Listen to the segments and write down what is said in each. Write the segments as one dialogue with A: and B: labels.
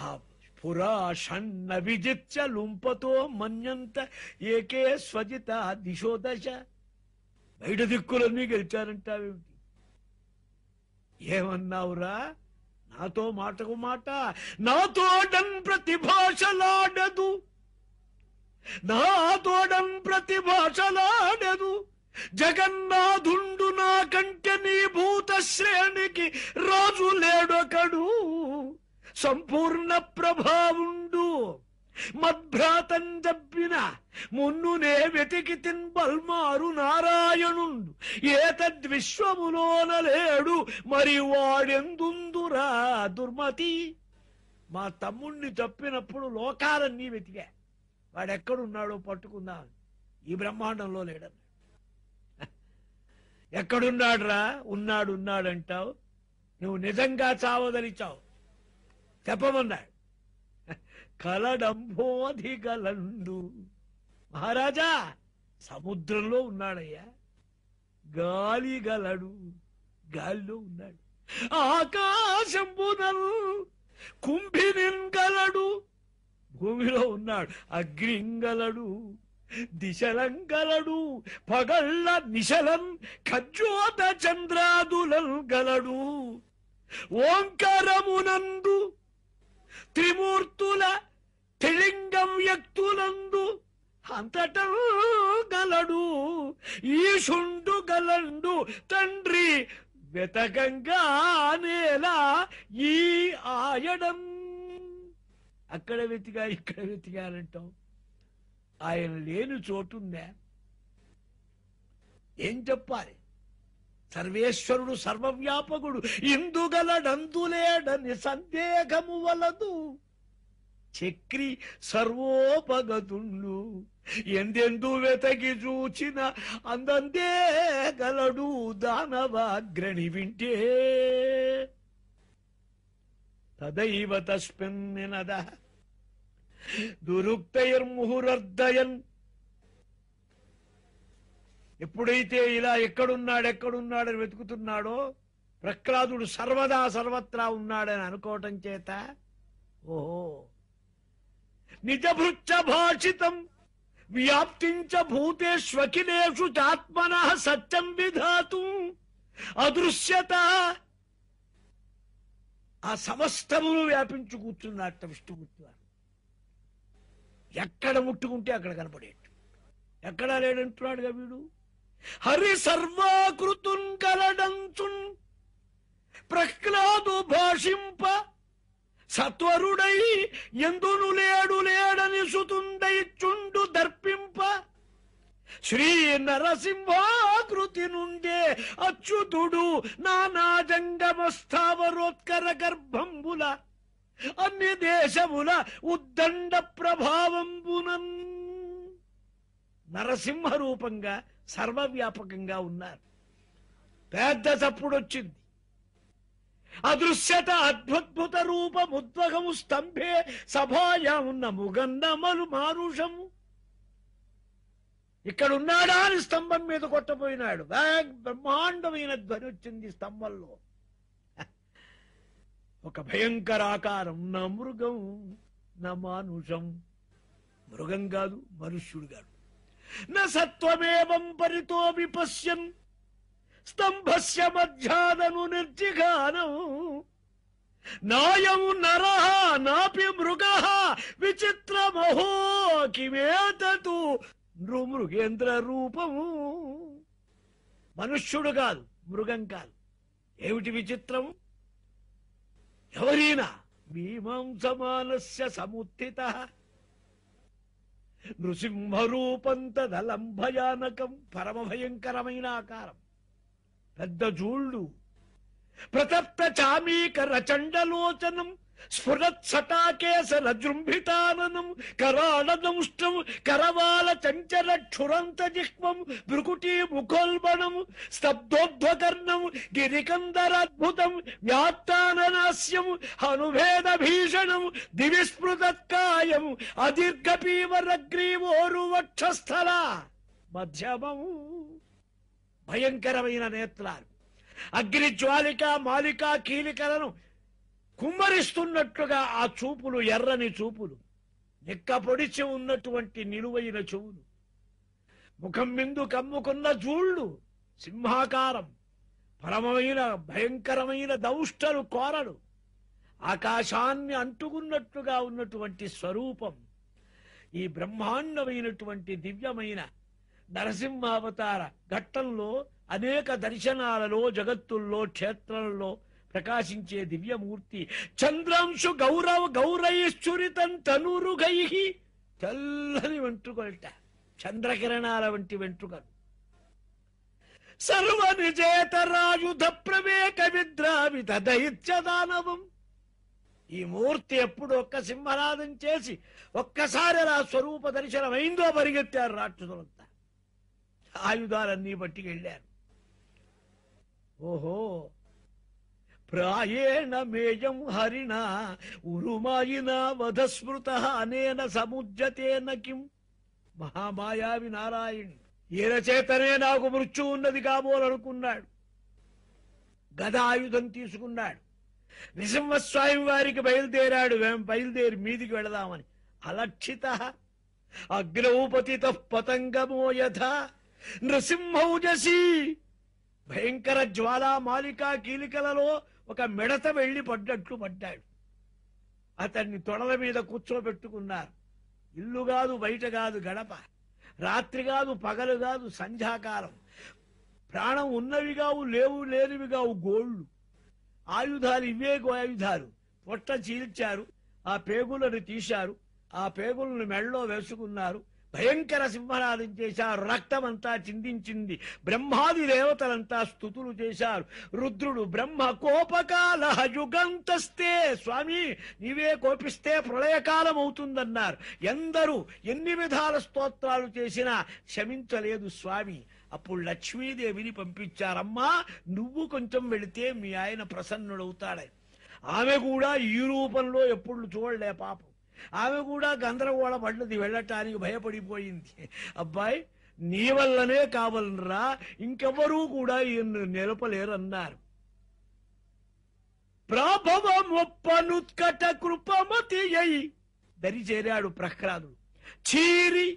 A: ఆ పురా షణ్ణ విజిత్య లుంపతో మన్యంత ఏకే స్వజిత దిశో దశ. బయట దిక్కులన్నీ గెలిచారంటావేమిటి? ఏమన్నావురా? నాతో మాటకు మాట. నాతోడన్ ప్రతిభాషలాడదు, నాతోడన్ ప్రతిభాషలాడదు. జగన్నాథుండు నా కంటే నీ భూత శ్రేణికి రాజు లేడొకడు. సంపూర్ణ ప్రభావుండు మద్భ్రాతం చెప్పిన మున్నునే వెతికి తిన్బల్మారు నారాయణుండు. ఏతద్విశ్వములోన లేడు మరి వాడెందుందురా దుర్మతి. మా తమ్ముణ్ణి తప్పినప్పుడు లోకాలన్నీ వెతికా, వాడెక్కడున్నాడో పట్టుకుందాం. ఈ బ్రహ్మాండంలో లేడన్నా. ఎక్కడున్నాడురా? ఉన్నాడంటావు. నువ్వు నిజంగా చావదలిచావు, చెప్పమన్నాడు. కలడంబోధిగలండు. మహారాజా, సముద్రంలో ఉన్నాడయ్యా. గాలి గలడు, గాలిలో ఉన్నాడు. ఆకాశంబునల్ కుంభినింగలడు, భూమిలో ఉన్నాడు. అగ్నింగలడు, దిశలంగలడు, పగళ్ళ నిశలం ఖజ్జోత చంద్రాదులం గలడు. ఓంకారమునందు త్రిమూర్తుల త్రిలింగం వ్యక్తులందు అంతటా గలడు. ఈశుండు గలండు తండ్రి వెతకంగా నేల ఈ ఆయడం. అక్కడ వెతిగా ఇక్కడ వెతికానంటాం. ఆయన లేని చోటుందా? ఏం చెప్పాలి? సర్వేశ్వరుడు సర్వవ్యాపకుడు, ఇందుగలడందులేడని సందేహము వలదు. చక్రి సర్వోపగతుండు, ఎందెందు వెతకి చూచిన అందందే గలడు. దానవాగ్రణి వింటే తదైవ తస్మిన్నద దురుక్తైర్ముహురర్దయన్. ఎప్పుడైతే ఇలా ఎక్కడున్నాడని వెతుకుతున్నాడో, ప్రహ్లాదుడు సర్వదా సర్వత్రా ఉన్నాడని అనుకోవటం చేత ఓహో నిజభృచ్చ భాషితం వ్యాప్తించ భూతేష్వఖిలేషు చాత్మనః సత్యం విధాతు అదృశ్యత. ఆ సమస్తమును వ్యాపించు కూర్చున్నట్ట విష్ణుమూర్తి వారు. ఎక్కడ ముట్టుకుంటే అక్కడ కనపడేట్టు. ఎక్కడా లేడంటున్నాడుగా వీడు. హరి సర్వాకృతున్ కలడంచున్ ప్రహ్లాదు భాషింప సత్వరుడై ఎందును లేడని సుతుండై చుండు దర్పింప. శ్రీ నరసింహాకృతి నుండే అచ్యుతుడు నానా జంగమస్థావరోత్కర గర్భంబుల అన్ని దేశముల ఉద్దండ ప్రభావంబునన్ నరసింహ రూపంగా సర్వవ్యాపకంగా ఉన్నారు. పెద్ద చప్పుడొచ్చింది. అదృశ్యత అద్భుత రూపముద్వగము స్తంభే సభాయాం నముగన్నమలు మానుషము. ఇక్కడున్నాడా అని స్తంభం మీద కొట్టపోయినాడు. బ్రహ్మాండమైన ధ్వని వచ్చింది స్తంభంలో. ఒక భయంకరాకారం. నా మృగం నా మానుషం. మృగం కాదు, మనుష్యుడు కాదు. నా సత్వమేవం పరితో విపశ్యన్ స్తంభస్య మధ్యాదను నిర్జిఘానం. నాయం నరః నాపి మృగః విచిత్రమహో కిమేతతు నృమృగేంద్ర రూపము. మనుష్యుడు కాదు, మృగం కాదు. ఏమిటి విచిత్రం? ఎవరైనా మీమాంసమానస్య సముత్థితః నృసింహరూపం తదలం భయానకం. పరమ భయంకరమైన ఆకారం. పెద్ద జూళ్ళు, ప్రతప్త చామీకర చండలోచనం, స్ఫురత్సటాకేసర జృంభితాననం, కరాళదంష్టం కరవాల చంచల క్షురంత జిహ్వం, భృకుటీ ముఖోల్బణం, స్తబ్దోధ్వకర్ణం, గిరికందరాద్భుతం, వ్యాత్తాననాస్యం, హనుభేద భీషణం, దివిస్మృతత్కాయం, అదీర్ఘపీవరగ్రీవోరు వక్షస్థల మధ్యమం. భయంకరమైన నేత్రాలు. అగ్ని జ్వాలిక మాలిక కీలికలను కుమ్మరిస్తున్నట్లుగా ఆ చూపులు, ఎర్రని చూపులు, నిక్క పొడిచి ఉన్నటువంటి నిలువైన చెవులు, ముఖం మిందు కమ్ముకున్న జూళ్ళు, సింహాకారం, పరమైన భయంకరమైన దౌష్టలు కోరలు, ఆకాశాన్ని అంటుకున్నట్లుగా ఉన్నటువంటి స్వరూపం, ఈ బ్రహ్మాండమైనటువంటి దివ్యమైన నరసింహావతార ఘట్టంలో అనేక దర్శనాలలో, జగత్తుల్లో, క్షేత్రంలో ప్రకాశించే దివ్యమూర్తి. చంద్రాంశు గౌరైశ్చురితం తనూరుగై, తెల్లని వెంట్రుకలట, చంద్రకిరణాల వంటి వెంట్రుకలు. సర్వ నిజేతరాయుధ ప్రవేక విద్రావిత దైత్య దానవం. ఈ మూర్తి ఎప్పుడు ఒక్క సింహనాదం చేసి ఒక్కసారి ఆ స్వరూప దర్శనమైందో పరిగెత్తారు రాక్షసులంతా, ఆయుధాలన్నీ పట్టుకెళ్ళారు. ఓహో, ప్రాయేణ మేయం హరిణ ఉరుమాయిన వధస్మృత అనేన సముజ్జతేన కిం. మహామాయావి నారాయణ్, ఈయన చేతనే నాకు మృత్యు ఉన్నది కాబోలనుకున్నాడు. గద ఆయుధం తీసుకున్నాడు. నృసింహస్వామి వారికి బయలుదేరాడు. బయలుదేరి మీదికి వెళదామని అలక్షిత అగ్రౌపతిత పతంగమో యథ నృసింహౌజసి. భయంకర జ్వాలా మాలికా కీలికలలో ఒక మిడత వెళ్లి పడ్డట్లు పడ్డాడు. అతన్ని తొడల మీద కూర్చోబెట్టుకున్నారు. ఇల్లు కాదు, బయట కాదు, గడప. రాత్రి కాదు, పగలు కాదు, సంధ్యాకాలం. ప్రాణం ఉన్నవి కావు, లేనివి కావు గోళ్లు. ఆయుధాలు ఇవే ఆయుధాలు. పొట్ట చీల్చారు, ఆ పేగులను తీశారు, ఆ పేగులను మెళ్ళలో వేసుకున్నారు. భయంకర సింహనాదం చేశారు. రక్తమంతా చిందించింది. బ్రహ్మాది దేవతలంతా స్తుతులు చేశారు. రుద్రుడు బ్రహ్మ కోపకాల యుగంతస్తే, స్వామి నీవే కోపిస్తే ప్రళయకాలం అవుతుందన్నారు. ఎందరూ ఎన్ని విధాల స్తోత్రాలు చేసినా క్షమించలేదు స్వామి. అప్పుడు లక్ష్మీదేవిని పంపించారమ్మా, నువ్వు కొంచెం వెళితే మీ ఆయన ప్రసన్నుడవుతాడని. ఆమె కూడా ఈ రూపంలో ఎప్పుడు చూడలే పాపం. ఆమె కూడా గందరగోళ పడ్డది, వెళ్ళటానికి భయపడిపోయింది. అబ్బాయి నీ వల్లనే కావాలనరా, ఇంకెవరూ కూడా నిలపలేరన్నారు. ప్రాభవమొప్పనుత్కట కృపమతి అయి దరిచేరాడు ప్రహ్లాదుడు. చీరి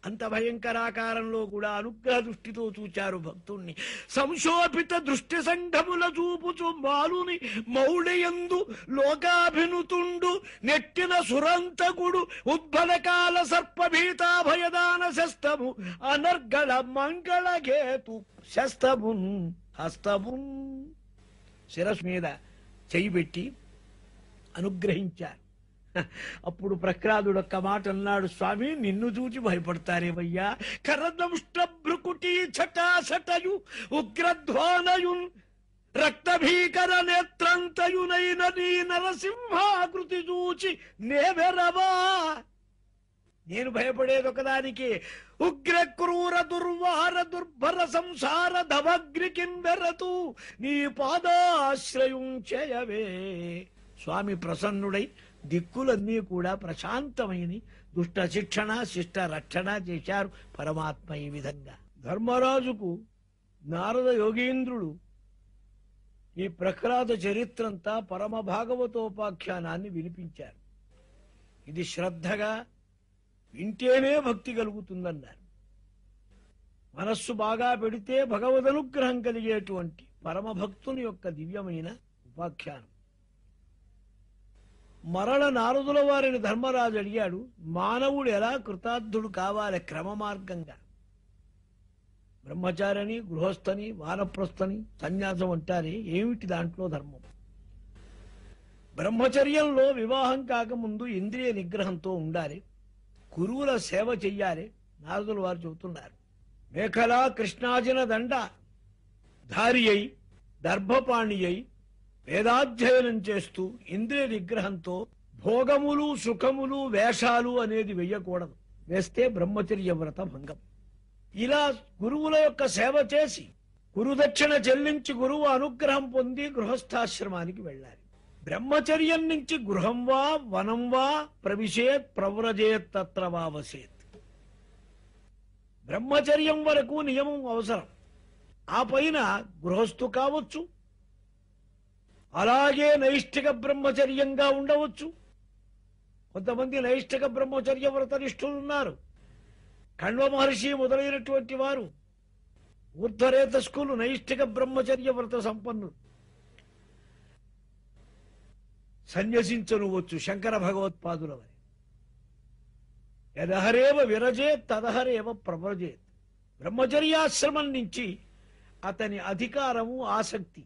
A: అంత భయంకరాకారంలో కూడా అనుగ్రహ దృష్టితో చూచారు భక్తుణ్ణి. సంశోభిత దృష్టి సంఘముల చూపుచు బాలుని మౌళయందు లోకాభినుతుండు నెట్టిన సురంతకుడు ఉద్భలకాల సర్పభీతాభయదాన శస్తము అనర్గళ మంగళగేతు శస్తమున్ హస్తమున్. శిరస్సు మీద చెయ్యి పెట్టి అనుగ్రహించారు. అప్పుడు ప్రహ్లాదుడు ఒక్క మాట అన్నాడు, స్వామి నిన్ను చూచి భయపడతారేవయ్యా. కరదంష్ట భృకుటీ ఛటాఛటయు ఉగ్రధ్వానయున్ రక్తభీకర నేత్రంతయునైన నీ నరసింహాకృతి చూచి నేవెరవా. నేను భయపడేది ఒకదానికి. ఉగ్ర క్రూర దుర్వార దుర్భర సంసార ధవగ్రికిందరతు నీ పాదాశ్రయం చేయవే. స్వామి ప్రసన్నుడై దిక్కులన్నీ కూడా ప్రశాంతమైన దుష్ట శిక్షణ, శిష్ట రక్షణ చేశారు పరమాత్మ. ఈ విధంగా ధర్మరాజుకు నారద యోగీంద్రుడు ఈ ప్రహ్లాద చరిత్రంతా పరమ భాగవతోపాఖ్యానాన్ని వినిపించారు. ఇది శ్రద్ధగా వింటేనే భక్తి కలుగుతుందన్నారు. మనస్సు బాగా పెడితే భగవదనుగ్రహం కలిగేటువంటి పరమభక్తుని యొక్క దివ్యమైన ఉపాఖ్యానం. మరల నారదుల వారిని ధర్మరాజు అడిగాడు, మానవుడు ఎలా కృతార్థుడు కావాలి క్రమమార్గంగా? బ్రహ్మచారిని, గృహస్థని, వానప్రస్థని, సన్యాసం అంటారే, ఏమిటి దాంట్లో ధర్మం? బ్రహ్మచర్యంలో వివాహం కాకముందు ఇంద్రియ నిగ్రహంతో ఉండాలి, గురువుల సేవ చెయ్యాలి. నారదుల వారు చెబుతున్నారు. మేఖల కృష్ణాజిన దండ ధారి అయి దర్భపాణి అయి వేదాధ్యయనం చేస్తూ ఇంద్రియ నిగ్రహంతో భోగములు, సుఖములు, వేషాలు అనేది వెయ్యకూడదు. వేస్తే బ్రహ్మచర్య వ్రత భంగం. ఇలా గురువుల యొక్క సేవ చేసి గురుదక్షిణ చెల్లించి గురువు అనుగ్రహం పొంది గృహస్థాశ్రమానికి వెళ్ళాలి. బ్రహ్మచర్యం నుంచి గృహం వా వనం వా ప్రవిశేత్ ప్రవ్రజేత్ తత్ర వా వసేత్. బ్రహ్మచర్యం వరకు నియమం అవసరం. ఆ పైన గృహస్థు కావచ్చు, అలాగే నైష్ఠిక బ్రహ్మచర్యంగా ఉండవచ్చు. కొంతమంది నైష్ఠిక బ్రహ్మచర్య వ్రతనిష్ఠులు ఉన్నారు. కణ్వ మహర్షి మొదలైనటువంటి వారు ఊర్ధ్వరేతస్కులు నైష్ఠిక బ్రహ్మచర్య వ్రత సంపన్నులు. సన్యసించనువచ్చు శంకర భగవత్పాదుల వారి. యదహరేవ విరజేత్ తదహరేవ ప్రవ్రజేత్. బ్రహ్మచర్యాశ్రమం నుంచి అతని అధికారము, ఆసక్తి,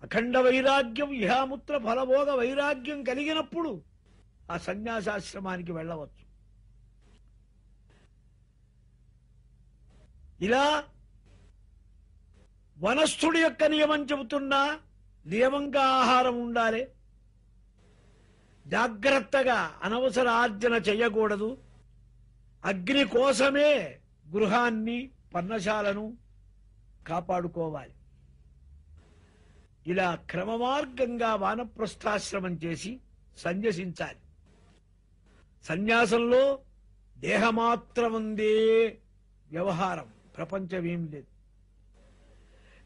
A: అఖండ వైరాగ్యం, ఇహాముత్ర ఫలభోగ వైరాగ్యం కలిగినప్పుడు ఆ సన్యాసాశ్రమానికి వెళ్ళవచ్చు. ఇలా వనస్థుడి యొక్క నియమం చెబుతున్నా నియమంగా ఆహారం ఉండాలి. జాగ్రత్తగా అనవసర ఆర్జన చేయకూడదు. అగ్ని కోసమే గృహాన్ని, పర్ణశాలను కాపాడుకోవాలి. ఇలా క్రమమార్గంగా వానప్రస్థాశ్రమం చేసి సన్యసించాలి. సన్యాసంలో దేహమాత్రమందే వ్యవహారం, ప్రపంచమేం లేదు.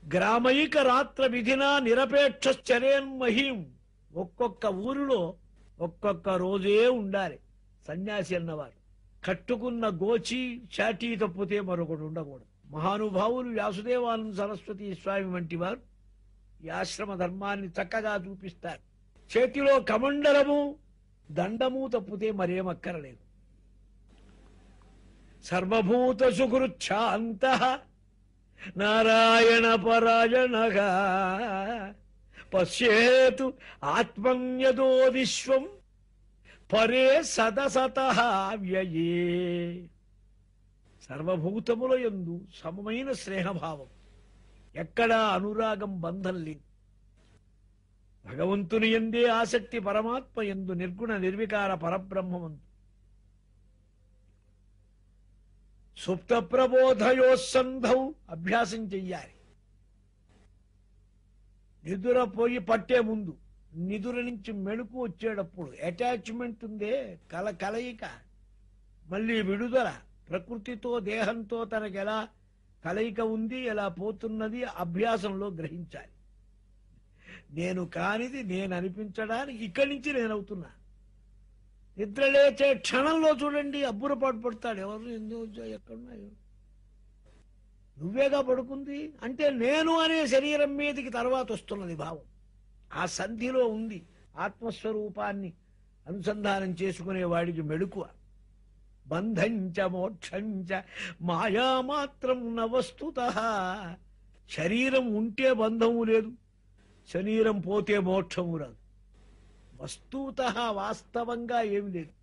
A: గ్రామైక రాత్ర విధినా నిరపేక్షశ్చరేన్మహీం. ఒక్కొక్క ఊరిలో ఒక్కొక్క రోజే ఉండాలి సన్యాసి అన్నవారు. కట్టుకున్న గోచి చాటీ తప్పితే మరొకటి ఉండకూడదు. మహానుభావులు వ్యాసుదేవానంద సరస్వతి స్వామి వంటి వారు ఈ ఆశ్రమ ధర్మాన్ని చక్కగా చూపిస్తారు. చేతిలో కమండలము, దండము తప్పితే మరేమక్కరలేదు. సర్వభూత సుకృచ్ఛాంత నారాయణ పరాయణగా పశ్యేతు ఆత్మన్యదో విశ్వం పరే సదసతః వ్యయే. సర్వభూతముల యందు సమమైన స్నేహభావం, ఎక్కడా అనురాగం, బంధం లేదు. భగవంతుని యందే ఆసక్తి, పరమాత్మ యందు నిర్గుణ నిర్వికార పరబ్రహ్మమందు. సుప్త ప్రబోధయోస్సంధౌ అభ్యాసం చెయ్యాలి. నిదుర పోయి పట్టే ముందు, నిదుర నుంచి మెళుకు వచ్చేటప్పుడు అటాచ్మెంట్ ఉందే, కలయిక, మళ్ళీ విడుదల, ప్రకృతితో దేహంతో తనకు ఎలా కలయిక ఉంది, ఎలా పోతున్నది అభ్యాసంలో గ్రహించాలి. నేను కానిది నేను అనిపించడానికి ఇక్కడి నుంచి నేనవుతున్నా. నిద్ర లేచే క్షణంలో చూడండి అబ్బురపాటు పడతాడు. ఎవరు ఎందుకు ఎక్కడున్నాయో, నువ్వేగా పడుకుంది అంటే నేను అనే శరీరం మీదకి తర్వాత వస్తున్నది భావం. ఆ సంధిలో ఉంది ఆత్మస్వరూపాన్ని అనుసంధానం చేసుకునే వాడికి మెళుకువ. బంధంచ మోక్షంచ మాయామాత్రం న వస్తుతః. శరీరం ఉంటే బంధము లేదు, శరీరం పోతే మోక్షము రాదు. వస్తుతః వాస్తవంగా ఏమి లేదు.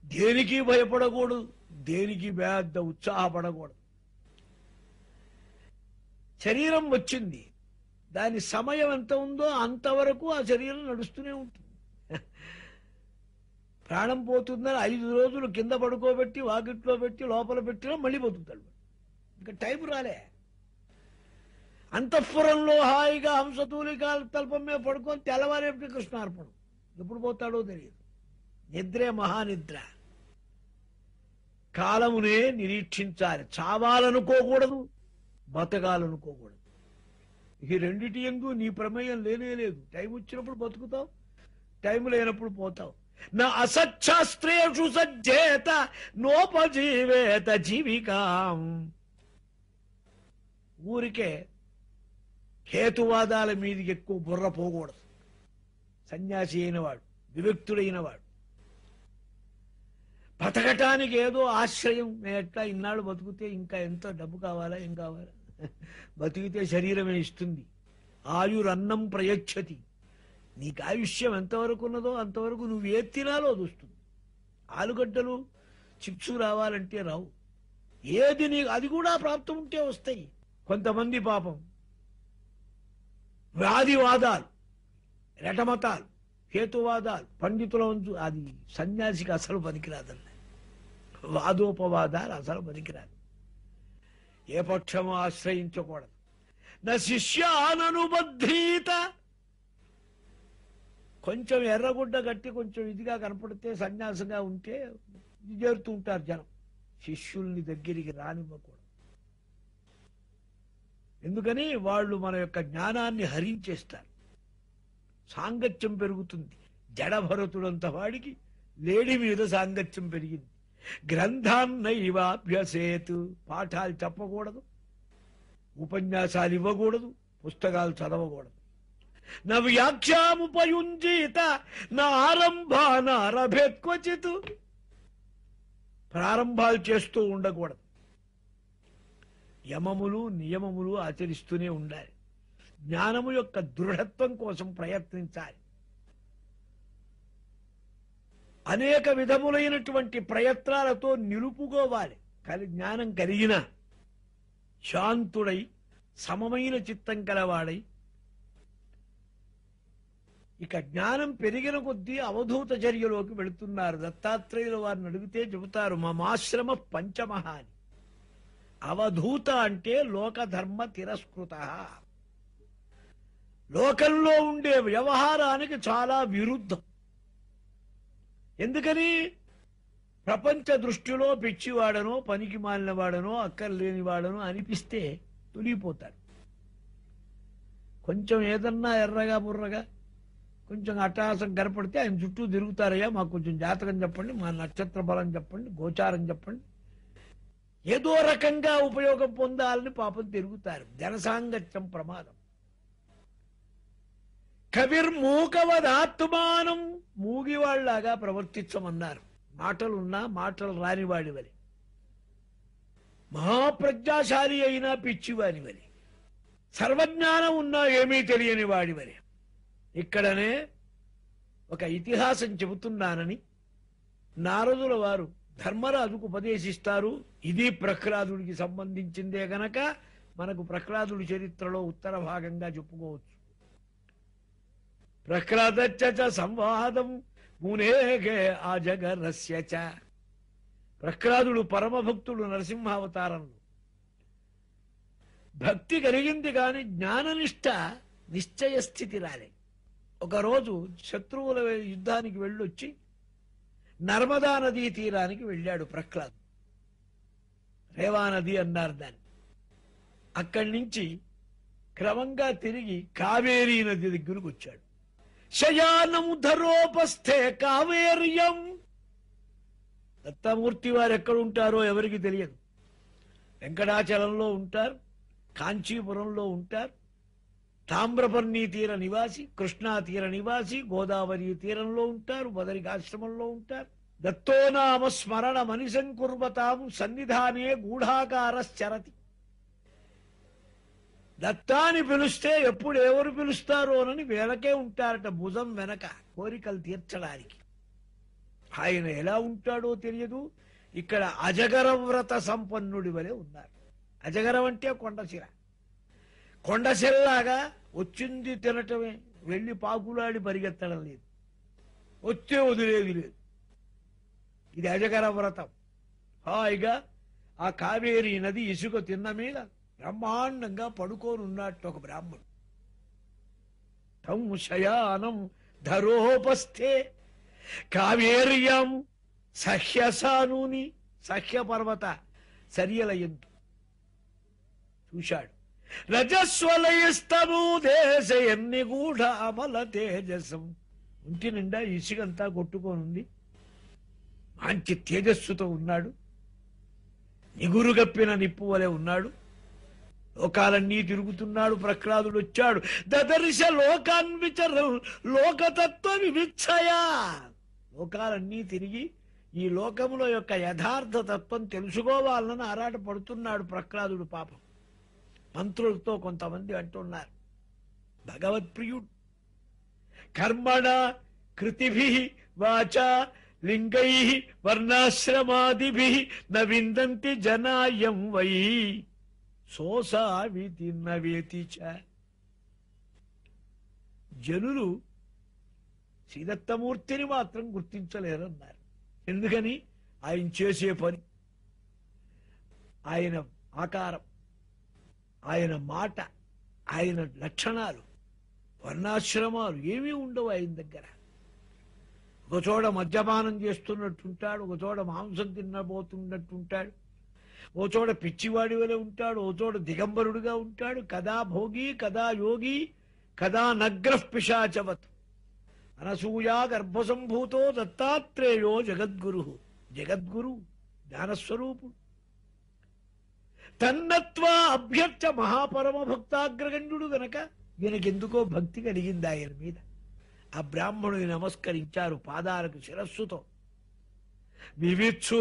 A: దేనికి భయపడకూడదు, దేనికి పెద్ద ఉత్సాహపడకూడదు. శరీరం వచ్చింది, దాని సమయం ఎంత ఉందో అంతవరకు ఆ శరీరం నడుస్తూనే ఉంటుంది. ప్రాణం పోతుందని 5 రోజులు కింద పడుకోబెట్టి వాకిట్లో పెట్టి లోపల పెట్టినా మళ్ళీ బతుకుతాడు. ఇంకా టైం రాలే. అంతఃపురంలో హాయిగా హంసతూలికాల తల్పం మీద పడుకొని తెల్లవారేపటి కృష్ణార్పణం. ఎప్పుడు పోతాడో తెలియదు. నిద్రే మహానిద్ర. కాలమునే నిరీక్షించాలి. చావాలనుకోకూడదు, బతకాలనుకోకూడదు. ఈ రెండిటి యందు నీ ప్రమేయం లేనే లేదు. టైం వచ్చినప్పుడు బతుకుతావు, టైం లేనప్పుడు పోతావు. నా అసచ్ఛాస్త్రేషు సజ్జేత నోపజీవేత జీవికాం. ఊరికే హేతువాదాల మీదకి ఎక్కువ బుర్ర పోకూడదు. సన్యాసి అయినవాడు, వివిక్తుడైనవాడు బతకటానికి ఏదో ఆశ్రయం. నేను ఎట్లా ఇన్నాళ్ళు బతుకుతే ఇంకా ఎంతో డబ్బు కావాలా, ఏం కావాలా, బతికితే శరీరమే ఇస్తుంది. ఆయురన్నం ప్రయచ్చతి. నీకు ఆయుష్యం ఎంతవరకు ఉన్నదో అంతవరకు నువ్వు ఏ తినాలో చూస్తుంది. ఆలుగడ్డలు చిప్స్ రావాలంటే రావు. ఏది నీకు అది కూడా ప్రాప్తం ఉంటే వస్తాయి. కొంతమంది పాపం వ్యాధివాదాలు, రెటమతాలు, హేతువాదాలు పండితుల వంచు, అది సన్యాసికి అసలు పనికిరాదన్న. వాదోపవాదాలు అసలు పనికిరాదు. ఏ పక్షము ఆశ్రయించకూడదు. నా శిష్యాననుబద్ధీత. కొంచెం ఎర్రగుడ్డ కట్టి కొంచెం ఇదిగా కనపడితే సన్యాసంగా ఉంటే ఇది చేరుతూ ఉంటారు జనం. శిష్యుల్ని దగ్గరికి రానివ్వకూడదు. ఎందుకని వాళ్ళు మన యొక్క జ్ఞానాన్ని హరించేస్తారు. సాంగత్యం పెరుగుతుంది. జడభరతుడంత వాడికి లేడి మీద సాంగత్యం పెరిగింది. గ్రంథాన్నైవాభ్యసేతు, పాఠాలు చెప్పకూడదు, ఉపన్యాసాలు ఇవ్వకూడదు, పుస్తకాలు చదవకూడదు. నా వ్యాఖ్యాముపయుంజీత నా ఆరంభానారభేత్వచిత్, ప్రారంభాలు చేస్తూ ఉండకూడదు. యమములు నియమములు ఆచరిస్తూనే ఉండాలి. జ్ఞానము యొక్క దృఢత్వం కోసం ప్రయత్నించాలి. అనేక విధములైనటువంటి ప్రయత్నాలతో నిలుపుకోవాలి. జ్ఞానం కలిగిన శాంతుడై సమమైన చిత్తం కలవాడై, ఇక జ్ఞానం పెరిగిన కొద్దీ అవధూత చర్యలోకి వెళుతున్నారు. దత్తాత్రేయుల వారిని అడిగితే చెబుతారు, మమాశ్రమ పంచమహ అని. అవధూత అంటే లోకధర్మ తిరస్కృత, లోకంలో ఉండే వ్యవహారానికి చాలా విరుద్ధం. ఎందుకని? ప్రపంచ దృష్టిలో పిచ్చివాడనో పనికి మాలినవాడనో అక్కర్లేనివాడనో అనిపిస్తే తొలిగిపోతాడు. కొంచెం ఏదన్నా ఎర్రగా బుర్రగా కొంచెం అట్టహాసం కనపడితే ఆయన చుట్టూ తిరుగుతారయ్యా, మాకు కొంచెం జాతకం చెప్పండి, మా నక్షత్ర బలం చెప్పండి, గోచారం చెప్పండి, ఏదో రకంగా ఉపయోగం పొందాలని పాపం తిరుగుతారు. జనసాంగత్యం ప్రమాదం. కవిర్మూకవదాత్మానం, మూగివాళ్లాగా ప్రవర్తించమన్నారు. మాటలున్నా మాటలు రానివాడి వలి, మహాప్రజ్ఞాశాలి అయినా పిచ్చివాని వలి, సర్వజ్ఞానం ఉన్నా ఏమీ తెలియని వాడి వలి. ఇక్కడనే ఒక ఇతిహాసం చెబుతున్నానని నారదుల వారు ధర్మరాజుకు ఉపదేశిస్తారు. ఇది ప్రహ్లాదుడికి సంబంధించిందే గనక మనకు ప్రహ్లాదుడి చరిత్రలో ఉత్తర భాగంగా చెప్పుకోవచ్చు. ప్రహ్లాదచ్చ సంవాదం మునేగే ఆజగరస్య చ. ప్రహ్లాదుడు పరమభక్తుడు. నరసింహావతారంలో భక్తి కలిగింది కాని జ్ఞాననిష్ట నిశ్చయ స్థితి రాలే. ఒకరోజు శత్రువుల యుద్ధానికి వెళ్ళొచ్చి నర్మదా నదీ తీరానికి వెళ్ళాడు ప్రహ్లాద్. రేవా నది అన్నారు దాన్ని. అక్కడి నుంచి క్రమంగా తిరిగి కావేరీ నది దగ్గరకు వచ్చాడు. శయానం ధరోపస్థే కావేర్యం. దత్తమూర్తి వారు ఎక్కడుంటారో ఎవరికి తెలియదు. వెంకటాచలంలో ఉంటారు, కాంచీపురంలో ఉంటారు, తామ్రపర్ణి తీర నివాసి, కృష్ణా తీర నివాసి, గోదావరి తీరంలో ఉంటారు, బదరికాశ్రమంలో ఉంటారు. దత్తో నామ స్మరణ మనిషం కుర్వతాం సన్నిధానే గూఢాకారశ్చరతి. దత్తాని పిలుస్తే ఎప్పుడు ఎవరు పిలుస్తారోనని వేలకే ఉంటారట భుజం వెనక, కోరికలు తీర్చడానికి. ఆయన ఎలా ఉంటాడో తెలియదు. ఇక్కడ అజగర వ్రత సంపన్నుడి వలె ఉన్నారు. అజగరం అంటే కొండశిర. కొండశిరలాగా వచ్చింది తినటమే, వెళ్ళి పాకులాడి పరిగెత్తడం లేదు, వచ్చే వదిలేది లేదు. ఇది అజగర వ్రతం. హాయిగా ఆ కావేరీ నది ఇసుక తిన్న మీద బ్రహ్మాండంగా పడుకోనున్నట్టు ఒక బ్రాహ్మణుడు. తం శయానం ధరోపస్థే కావేర్యం సహ్యసానూని. సహ్య పర్వత సరియల ఎందు చూశాడు. రజస్వలయస్తనూ దేశయన్ని గూఢ అమల తేజసం. ఒంటి నిండా ఇసుకంతా కొట్టుకోనుంది, మంచి తేజస్సుతో ఉన్నాడు, నిగురుగప్పిన నిప్పు వలె ఉన్నాడు. లోకాలన్నీ తిరుగుతున్నాడు. ప్రహ్లాదుడు వచ్చాడు. దదర్శ లోకాన్విచరం లోకతత్వ వివిచ్ఛయా. లోకాలన్నీ తిరిగి ఈ లోకముల యొక్క యథార్థ తత్వం తెలుసుకోవాలని ఆరాట పడుతున్నాడు ప్రహ్లాదుడు. పాపం మంత్రులతో కొంతమంది అంటున్నారు, భగవత్ప్రియుడు కర్మణ కృతిభి వాచ లింగై వర్ణాశ్రమాదిభి న విందంతి జనాయం వై సోసావితి నవేతి చ. జనులు శ్రీదత్తమూర్తిని మాత్రం గుర్తించలేరన్నారు. ఎందుకని? ఆయన చేసే పని, ఆయన ఆకారం, ఆయన మాట, ఆయన లక్షణాలు, వర్ణాశ్రమాలు ఏమీ ఉండవు ఆయన దగ్గర. ఒకచోట మద్యపానం చేస్తున్నట్టుంటాడు, ఒకచోట మాంసం తిన్నబోతున్నట్టుంటాడు, ఓ చోట పిచ్చివాడి వలె ఉంటాడు, ఓ చోట దిగంబరుడుగా ఉంటాడు. కదా భోగి కదా యోగి కదా నగ్రః పిశాచవత్. అనసూయా గర్భసంభూతో దత్తాత్రేయో జగద్గురు. జగద్గురు జ్ఞానస్వరూపుడు. తన్నత్వా అభ్యర్థ మహాపరమ భక్తాగ్రగణ్యుడు గనక ఈయనకెందుకో భక్తి కలిగింది ఆయన మీద. ఆ బ్రాహ్మణుని నమస్కరించారు పాదాలకు శిరస్సుతో. వివిత్సు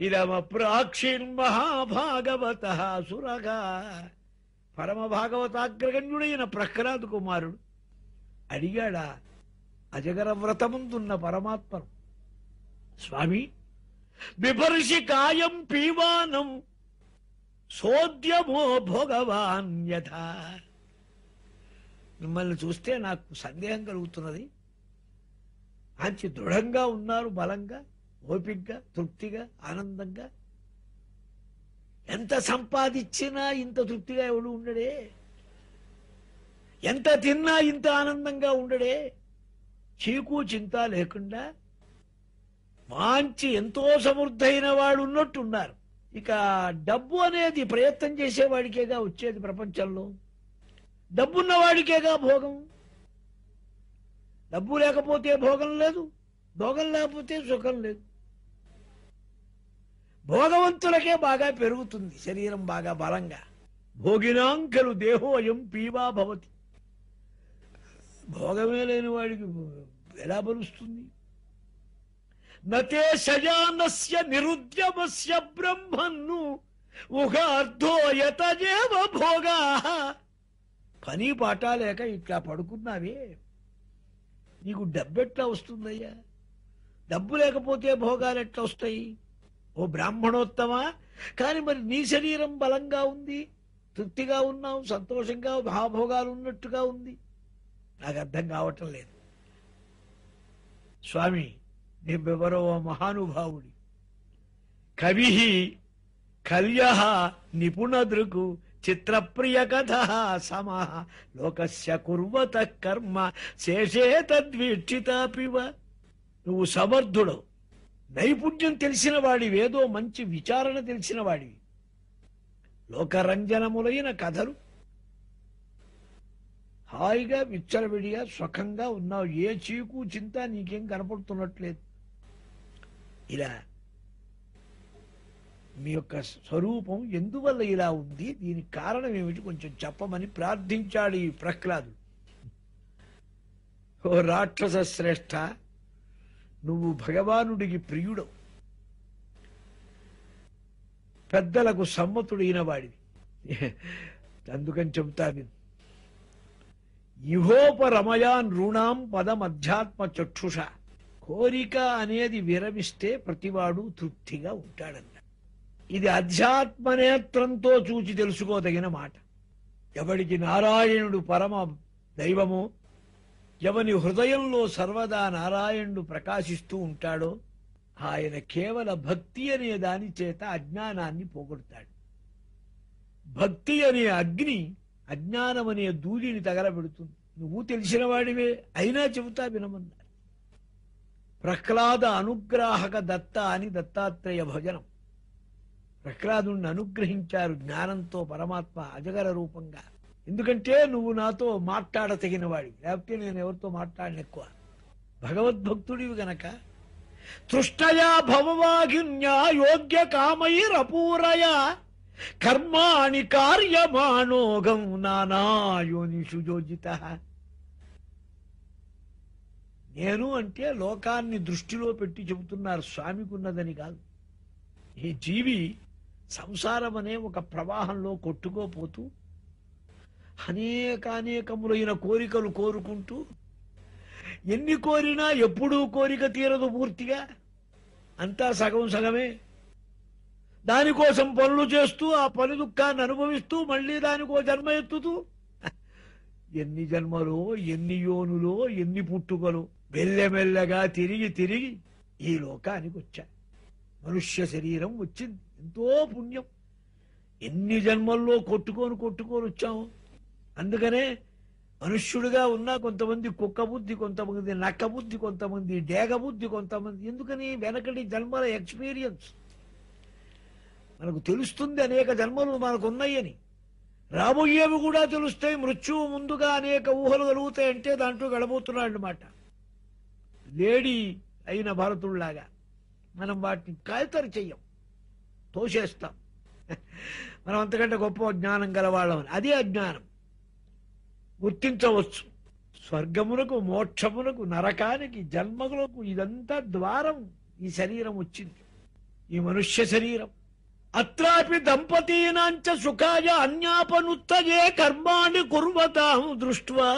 A: ఇదమప్రాక్షిర్మహాభాగవత సురగా. పరమ భాగవతాగ్రగణ్యుడైన ప్రహ్లాద కుమారుడు అడిగాడా అజగర వ్రతముందున్న పరమాత్మను, స్వామి బిభర్షి కాయం పీవానం సోద్యమో భోగవాన్ యథా. మిమ్మల్ని చూస్తే నాకు సందేహం కలుగుతున్నది. మంచి దృఢంగా ఉన్నారు, బలంగా, ఓపికగా, తృప్తిగా, ఆనందంగా. ఎంత సంపాదించినా ఇంత తృప్తిగా ఎవడు ఉండడే, ఎంత తిన్నా ఇంత ఆనందంగా ఉండడే. చీకు చింత లేకుండా మంచి ఎంతో సమృద్ధైన వాడు ఉన్నట్టున్నారు. ఇక డబ్బు అనేది ప్రయత్నం చేసేవాడికేగా వచ్చేది ప్రపంచంలో. డబ్బున్న వాడికేగా భోగం. డబ్బు లేకపోతే భోగం లేదు, భోగం లేకపోతే సుఖం లేదు. భోగవంతులకే బాగా పెరుగుతుంది శరీరం, బాగా బలంగా. భోగినాంకలు దేహోయం పీవా భవతి. భోగమే లేని వాడికి ఎలా బలుస్తుంది? నతే శయానస్య నిరుద్యమస్య బ్రహ్మన్ను ఉగార్ధోయతజేవ భోగా. పని పాట లేక ఇట్లా పడుకున్నావే, నీకు డబ్బెట్లా వస్తుందయ్యా? డబ్బు లేకపోతే భోగాలు ఎట్లా వస్తాయి? ఓ బ్రాహ్మణోత్తమా, కానీ మరి నీ శరీరం బలంగా ఉంది, తృప్తిగా ఉన్నావు, సంతోషంగా భావభోగాలు ఉన్నట్టుగా ఉంది. నాకు అర్థం కావటం లేదు. స్వామి నీవెవరో మహానుభావుడి. కవి కల్య నిపుణదృకు చిత్రప్రియ కథ సమ లోకస్య కుర్వత కర్మ శేషే తద్వీక్షితాపివ. నువ్వు సమర్థుడు, నైపుణ్యం తెలిసిన వాడివి, ఏదో మంచి విచారణ తెలిసిన వాడివి. లోకరంజనములైన కథలు హాయిగా విచ్చలవిడిగా సుఖంగా ఉన్నావు. ఏ చీకు చింత నీకేం కనపడుతున్నట్లేదు. ఇలా మీ యొక్క స్వరూపం ఎందువల్ల ఇలా ఉంది, దీనికి కారణం ఏమిటి కొంచెం చెప్పమని ప్రార్థించాడు ఈ ప్రహ్లాదుడు. ఓ రాక్షస శ్రేష్ఠ, నువ్వు భగవానుడికి ప్రియుడవు, పెద్దలకు సమ్మతుడైన వాడివి. అందుకని చెబుతాను, ఇహోపరమయా నృణాం పదం అధ్యాత్మ చక్షుష. కోరిక అనేది విరమిస్తే ప్రతివాడు తృప్తిగా ఉంటాడన్న. ఇది అధ్యాత్మనేత్రంతో చూచి తెలుసుకోదగిన మాట. ఎవడికి నారాయణుడు పరమ దైవమో, ఎవని హృదయంలో సర్వదా నారాయణుడు ప్రకాశిస్తూ ఉంటాడో, ఆయన కేవల భక్తి అనే దాని చేత అజ్ఞానాన్ని పోగొడతాడు. భక్తి అనే అగ్ని అజ్ఞానం అనే దూదిని తగలబెడుతుంది. నువ్వు తెలిసిన వాడివే, అయినా చెబుతా వినమన్నారు. ప్రహ్లాద అనుగ్రాహక దత్త అని దత్తాత్రేయ భజనం. ప్రహ్లాదుని అనుగ్రహించారు జ్ఞానంతో పరమాత్మ అజగర రూపంగా. ఎందుకంటే నువ్వు నాతో మాట్లాడతగిన వాడివి, లేకపోతే నేను ఎవరితో మాట్లాడిన ఎక్కువ. భగవద్భక్తుడివి గనక తృష్టయా భవవాగిన్యా యోగ్య కామైరపూరయా కర్మాణి కార్యమాణోగం నానాయోనిషు యోజిత. నేను అంటే లోకాన్ని దృష్టిలో పెట్టి చెబుతున్నారు, స్వామికున్నదని కాదు. ఈ జీవి సంసారం అనే ఒక ప్రవాహంలో కొట్టుకోపోతూ అనేకములైన కోరికలు కోరుకుంటూ, ఎన్ని కోరినా ఎప్పుడూ కోరిక తీరదు పూర్తిగా, అంతా సగం సగమే. దానికోసం పనులు చేస్తూ ఆ పని దుఃఖాన్ని అనుభవిస్తూ మళ్ళీ దానికో జన్మ ఎత్తుతూ, ఎన్ని జన్మలో, ఎన్ని యోనులో, ఎన్ని పుట్టుకలు, మెల్లమెల్లగా తిరిగి తిరిగి ఈ లోకానికి వచ్చా. మనుష్య శరీరం వచ్చింది, ఎంతో పుణ్యం. ఎన్ని జన్మల్లో కొట్టుకొని వచ్చాము. అందుకనే మనుష్యుడిగా ఉన్నా కొంతమంది కుక్క బుద్ధి, కొంతమంది నక్క బుద్ధి, కొంతమంది డేగ బుద్ధి, కొంతమంది. ఎందుకని? వెనకటి జన్మల ఎక్స్పీరియన్స్. మనకు తెలుస్తుంది అనేక జన్మలు మనకున్నాయని, రాబోయేవి కూడా తెలుస్తాయి, మృత్యువు ముందుగా అనేక ఊహలు కలుగుతాయంటే దాంట్లో గడబోతున్నాడు అన్నమాట. లేడీ అయిన భరతుడిలాగా మనం వాటిని కాయతరి చెయ్యం, తోసేస్తాం. మనం అంతకంటే గొప్ప జ్ఞానం గలవాళ్ళమని. అదే అజ్ఞానం. గుర్తించవచ్చు. స్వర్గమునకు, మోక్షమునకు, నరకానికి, జన్మములకు ఇదంతా ద్వారం ఈ శరీరం వచ్చింది, ఈ మనుష్య శరీరం. అత్రాపి దంపతీనాంచ సుఖాయ అన్యాపనుత్తయే కర్మాణి కుర్వతాం దృష్ట్వా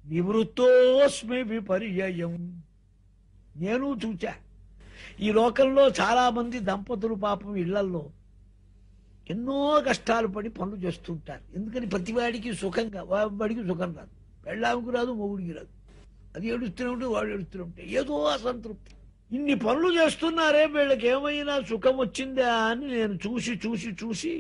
A: నివృత్తోస్మి విపర్యయం. నేను చూచా ఈ లోకంలో చాలా మంది దంపతులు పాపం ఇళ్లల్లో ఎన్నో కష్టాలు పడి పనులు చేస్తుంటారు. ఎందుకని ప్రతివాడికి సుఖంగా, వాడికి సుఖం రాదు, పెళ్ళాముకు రాదు, మొగుడికి రాదు. అది ఏడుస్తూనే ఉంటే వాడు ఏడుస్తూనే ఉంటే ఏదో అసంతృప్తి. ఇన్ని పనులు చేస్తున్నారే, వీళ్ళకి ఏమైనా సుఖం వచ్చిందా అని నేను చూసి చూసి చూసి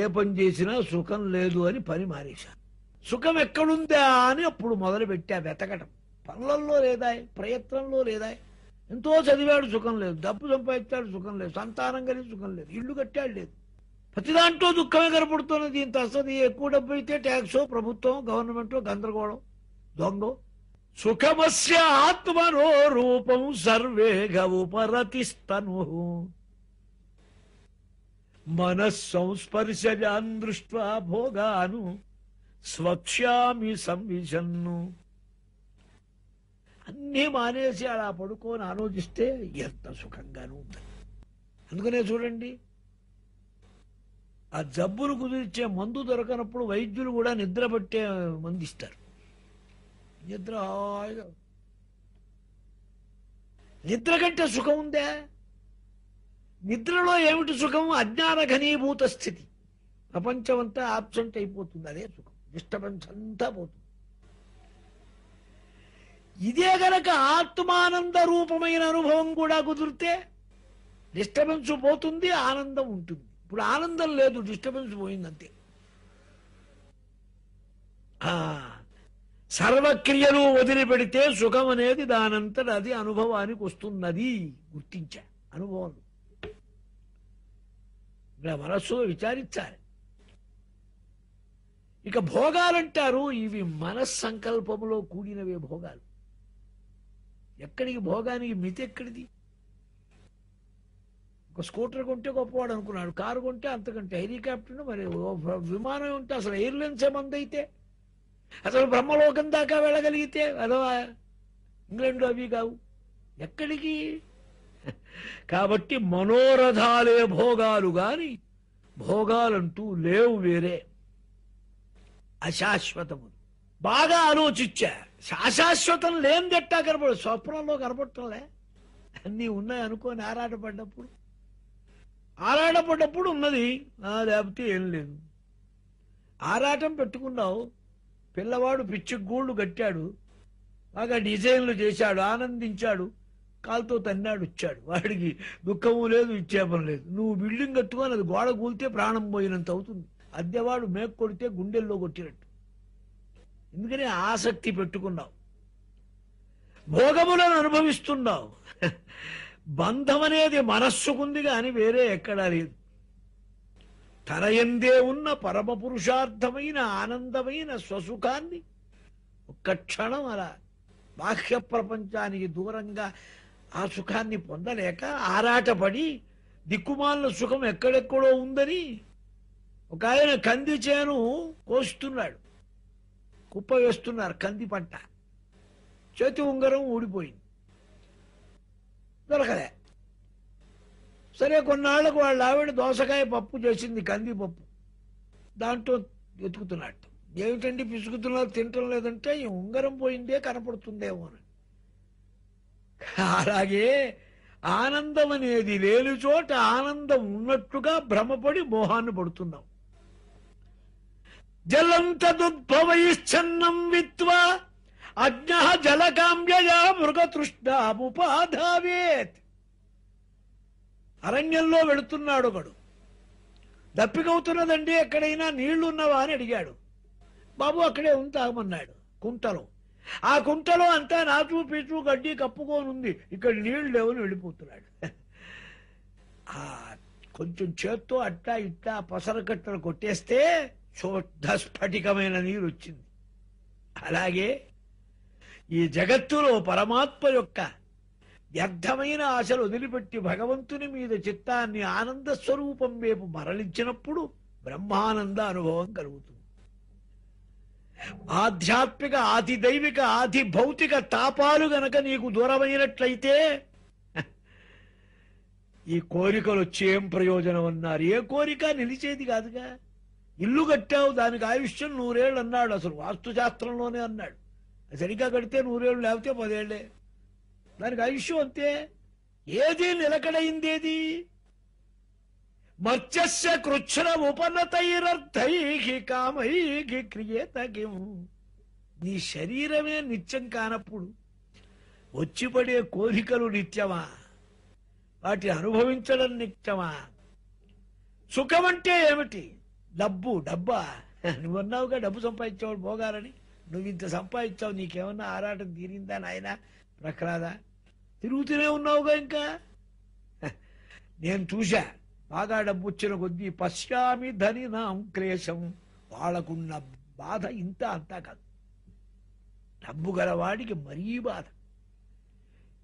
A: ఏ పని చేసినా సుఖం లేదు అని పని మానేశాను. సుఖం ఎక్కడుందా అని అప్పుడు మొదలు పెట్టా వెతకటం. పనులలో లేదా, ప్రయత్నంలో లేదా. ఎంతో చదివాడు, సుఖం లేదు. డబ్బు సంపాదించాడు, సుఖం లేదు. సంతానం కలిగి సుఖం లేదు. ఇల్లు కట్టాడు, లేదు. ప్రతి దాంట్లో దుఃఖమే కనపడుతున్నది. ఇంత అసలు ఎక్కువ డబ్బు అయితే ట్యాక్సో, ప్రభుత్వం, గవర్నమెంట్ గందరగోళం, దొంగ. సుఖమస్య ఆత్మనో రూపం సర్వేగ ఉపరతిస్తను మనస్సంస్పర్శజాన్ దృష్ట్వా భోగాను స్వక్ష్యామి సంవిశన్ను. అన్నీ మానేసి అలా పడుకొని ఆలోచిస్తే ఎంత సుఖంగానూ ఉంటుంది. అందుకనే చూడండి, ఆ జబ్బును కుదిర్చే మందు దొరకనప్పుడు వైద్యులు కూడా నిద్ర పట్టే మందు ఇస్తారు. నిద్ర హాయిగా. నిద్ర కంటే సుఖం ఉందే? నిద్రలో ఏమిటి సుఖం? అజ్ఞాన ఘనీభూత స్థితి. ప్రపంచమంతా ఆబ్సెంట్ అయిపోతుంది, అదే సుఖం. డిస్టర్బెన్స్ అంతా పోతుంది. ఇదే గనక ఆత్మానంద రూపమైన అనుభవం కూడా కుదిరితే డిస్టర్బెన్స్ పోతుంది, ఆనందం ఉంటుంది. ఇప్పుడు ఆనందం లేదు, డిస్టర్బెన్స్ పోయిందంతే. సర్వక్రియలు వదిలిపెడితే సుఖం అనేది దానంతట అది అనుభవానికి వస్తున్నది. గుర్తించా అనుభవం. ఇలా మనస్సులో విచారించాలి. ఇక భోగాలంటారు, ఇవి మనస్సంకల్పములో కూడినవే భోగాలు. ఎక్కడికి భోగానికి మితి ఎక్కడిది? ఒక స్కూటర్ కొంటే గొప్పవాడు అనుకున్నాడు, కారు కొంటే అంతకంటే, హెలికాప్టర్, మరి విమానం ఉంటే, అసలు ఎయిర్లైన్స్ ఏమందైతే, అసలు బ్రహ్మలోకం దాకా వెళ్ళగలిగితే అదో ఇంగ్లాండ్ అవి కావు. ఎక్కడికి? కాబట్టి మనోరథాలే భోగాలు గాని భోగాలంటూ లేవు, వేరే అశాశ్వతములు. బాగా ఆలోచించా. అశాశ్వతం లేనిదెట్టా కనపడు, స్వప్నంలో కనపడటంలే. అన్నీ ఉన్నాయి అనుకోని ఆరాటపడ్డప్పుడు ఉన్నది, లేకపోతే ఏం లేదు. ఆరాటం పెట్టుకున్నావు, పిల్లవాడు పిచ్చి గూళ్ళు కట్టాడు, బాగా డిజైన్లు చేశాడు, ఆనందించాడు, కాలుతో తన్నాడు, వచ్చాడు. వాడికి దుఃఖము లేదు, ఇచ్చేపం లేదు. నువ్వు బిల్డింగ్ కట్టుకొని అది గోడ కూలితే ప్రాణం పోయినంత అవుతుంది. అద్దెవాడు మేకు కొడితే గుండెల్లో కొట్టినట్టు. ఎందుకని ఆసక్తి పెట్టుకున్నావు, భోగములను అనుభవిస్తున్నావు. బంధం అనేది మనస్సుకుంది కానీ వేరే ఎక్కడా లేదు. తన యందే ఉన్న పరమ పురుషార్థమైన ఆనందమైన స్వసుఖాన్ని ఒక్క క్షణం అలా బాహ్య ప్రపంచానికి దూరంగా ఆ సుఖాన్ని పొందలేక ఆరాటపడి దిక్కుమాలిన సుఖం ఎక్కడెక్కడో ఉందని ఒక ఆయన కంది చేను కోస్తున్నాడు, కుప్ప వేస్తున్నారు కంది పంట. చేతి ఉంగరం ఊడిపోయింది, దొరకలే. సరే, కొన్నాళ్లకు వాళ్ళ ఆవిడ దోసకాయ పప్పు చేసింది, కంది పప్పు. దాంట్లో వెతుకుతున్నట్టు. ఏమిటండి పిసుకుతున్నారు, తింటం లేదంటే ఈ ఉంగరం పోయిందే కనపడుతుందేమో అని. అలాగే ఆనందం అనేది లేని చోట ఆనందం ఉన్నట్టుగా భ్రమపడి మోహాన్ని పడుతున్నాం. జలంతదుద్భవైశ్చన్నం విత్వా అజ్ఞ జలకామ్యయా మృగతృష్ణాముపాధావేత్. అరణ్యంలో వెళుతున్నాడు ఒకడు, దప్పికవుతున్నదండి, ఎక్కడైనా నీళ్లున్నవా అని అడిగాడు. బాబు అక్కడే ఉంది తాగమన్నాడు, కుంటలో. ఆ కుంటలో అంతా నాచు పీచు గడ్డి కప్పుకోనుంది, ఇక్కడ నీళ్లు లేవని వెళ్ళిపోతున్నాడు. ఆ కొంచెం చేత్తో అట్టా ఇట్టా పసరకట్టలు కొట్టేస్తే శుద్ధ స్ఫటికమైన నీరు వచ్చింది. అలాగే ఈ జగత్తులో పరమాత్మ యొక్క వ్యర్థమైన ఆశలు వదిలిపెట్టి భగవంతుని మీద చిత్తాన్ని ఆనంద స్వరూపం వైపు మరలించినప్పుడు బ్రహ్మానంద అనుభవం కలుగుతుంది. ఆధ్యాత్మిక ఆది దైవిక ఆది భౌతిక తాపాలు గనక నీకు దూరమైనట్లయితే ఈ కోరికలు వచ్చేం ప్రయోజనం అన్నారు. ఏ కోరిక నిలిచేది కాదుగా. ఇల్లు కట్టావు, దానికి ఆయుష్యం 100 ఏళ్ళు అన్నాడు. అసలు వాస్తుశాస్త్రంలోనే అన్నాడు. సరిగ్గా కడితే 100 ఏళ్ళు, లేకపోతే 10 ఏళ్లే దానికి ఆయుష్యం. అంతే. ఏది నిలకడైందేది? మర్చస్య కృచ్ఛ్ర ఉపనతైరర్థైః కామైః క్రియేత కిం. నీ శరీరమే నిత్యం కానప్పుడు వచ్చిపడే కోరికలు నిత్యమా? వాటిని అనుభవించడం నిత్యమా? సుఖం అంటే ఏమిటి? డబ్బు. డబ్బా? నువ్వన్నావుగా డబ్బు సంపాదించేవాడు భోగాలని. నువ్వు ఇంత సంపాదించావు, నీకేమన్నా ఆరాటం తీరిందా నాయనా ప్రహ్లాద? తిరుగుతూనే ఉన్నావుగా ఇంకా. నేను చూశా, బాగా డబ్బు వచ్చిన కొద్దీ పశ్యామి ధనినాం క్లేశం. వాళ్ళకున్న బాధ ఇంత అంతా కాదు. డబ్బు గలవాడికి మరీ బాధ.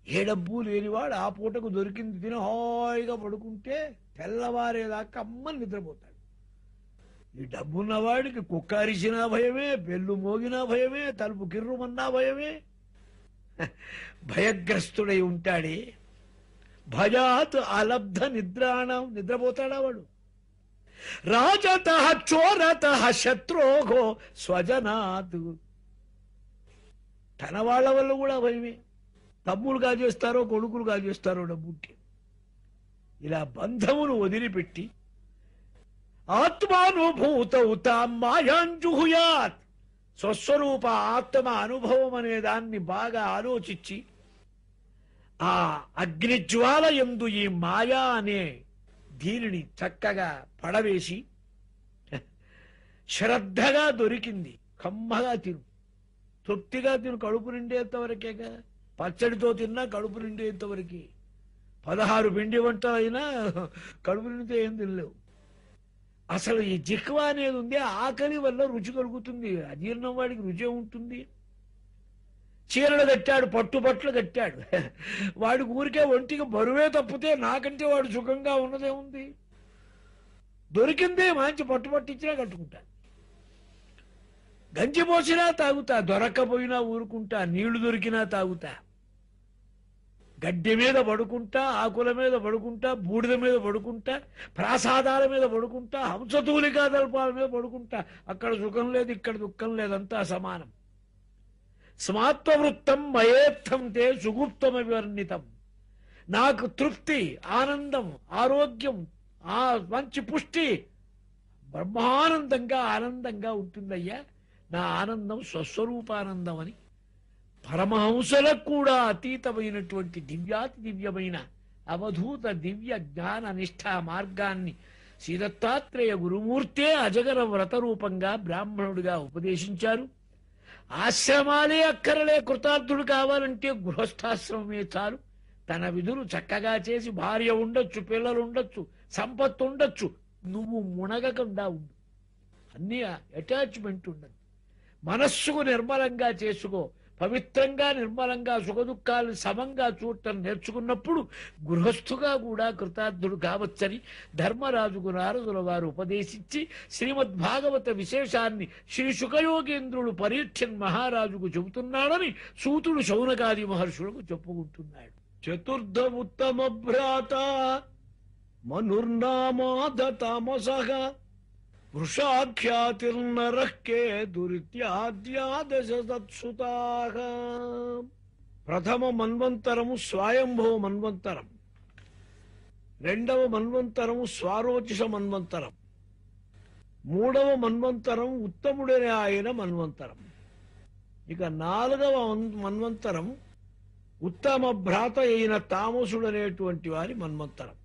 A: ఏ డబ్బు లేనివాడు ఆ పూటకు దొరికింది తిని హాయిగా పడుకుంటే తెల్లవారేదాకా అమ్మని నిద్రపోతాడు. ఈ డబ్బున్నవాడికి కుక్క అరిచినా భయమే, బెల్లు మోగినా భయమే, తలుపు కిర్రుమన్నా భయమే. భయగ్రస్తుడై ఉంటాడే. భయాత్ అలబ్ధ నిద్రాణం. నిద్రపోతాడా వాడు? రాజత చోరత శత్రోహో స్వజనాత్. తన వాళ్ళ వల్ల కూడా భయమే. తమ్ములు కాజేస్తారో కొడుకులు కాజేస్తారో డబ్బుంటే. ఇలా బంధమును వదిలిపెట్టి ఆత్మానుభూతౌ తాం మాయాంజుహుయాత్. స్వస్వరూప ఆత్మ అనుభవం అనే దాన్ని బాగా ఆలోచించి ఆ అగ్నిజ్వాల యందు ఈ మాయా అనే దీనిని చక్కగా పడవేసి శ్రద్ధగా దొరికింది. కమ్మగా తిను, తృప్తిగా తిను. కడుపు నిండేంతవరకేగా. పచ్చడితో తిన్నా కడుపు నిండేంతవరకే. 16 పిండి వంటలు అయినా కడుపు నిండితే ఏం తినలేవు. అసలు ఈ జిహ్వ అనేది ఉంది, ఆకలి వల్ల రుచి కలుగుతుంది. అజీర్ణం వాడికి రుచి ఉంటుంది. చీరలు కట్టాడు, పట్టుబట్టలు కట్టాడు, వాడికి ఊరికే ఒంటికి బరువే తప్పితే నాకంటే వాడు సుఖంగా ఉన్నదే ఉంది. దొరికిందే మంచి పట్టుబట్టించినా కట్టుకుంటా, గంజి పోసినా తాగుతా, దొరక్కపోయినా ఊరుకుంటా, నీళ్లు దొరికినా తాగుతా, గడ్డి మీద పడుకుంటా, ఆకుల మీద పడుకుంటా, బూడిద మీద పడుకుంటా, ప్రాసాదాల మీద పడుకుంటా, హంసతూలికా దల్పాల మీద పడుకుంటా. అక్కడ సుఖం లేదు, ఇక్కడ దుఃఖం లేదంతా సమానం. స్మాత్వవృత్తం మయేత్థం తే సుగుప్తమవివర్ణితం. నాకు తృప్తి, ఆనందం, ఆరోగ్యం, ఆ మంచి పుష్టి బ్రహ్మానందంగా ఆనందంగా ఉంటుందయ్యా. నా ఆనందం స్వస్వరూపానందం అని పరమహంసలకు కూడా అతీతమైనటువంటి దివ్యాతి దివ్యమైన అవధూత దివ్య జ్ఞాన నిష్ఠా మార్గాన్ని శ్రీదత్తాత్రేయ గురుమూర్తే అజగర వ్రత రూపంగా బ్రాహ్మణుడిగా ఉపదేశించారు. ఆశ్రమాలే అక్కరలే. కృతార్థుడు కావాలంటే గృహస్థాశ్రమమే చాలు. తన విధులు చక్కగా చేసి భార్య ఉండొచ్చు, పిల్లలు ఉండొచ్చు, సంపత్తు ఉండొచ్చు, నువ్వు మునగకుండా ఉండు. అన్నీ అటాచ్మెంట్ ఉండదు. మనస్సుకు నిర్మలంగా చేసుకో. పవిత్రంగా నిర్మలంగా సుఖదుఖాలు సమంగా చూడటం నేర్చుకున్నప్పుడు గృహస్థుగా కూడా కృతార్థుడు కావచ్చని ధర్మరాజుకు నారదుల వారు ఉపదేశించి శ్రీమద్భాగవత విశేషాన్ని శ్రీ శుకయోగేంద్రుడు పరీక్షన్ మహారాజుకు చెబుతున్నాడని సూతుడు శౌనకాది మహర్షులకు చెప్పుకుంటున్నాడు. చతుర్థ ఉత్తమ భ్రాత మనుర్నామాద తామసః వృషాఖ్యాతిర్నరః కేతురిత్యాద్యాదశ తత్సుతాః. ప్రథమ మన్వంతరము స్వయంభవ మన్వంతరం, రెండవ మన్వంతరము స్వారోచిష మన్వంతరం, మూడవ మన్వంతరం ఉత్తముడనే ఆయన మన్వంతరం. ఇక నాలుగవ మన్వంతరం ఉత్తమ భ్రాత అయిన తామసుడనేటువంటి వారి మన్వంతరం.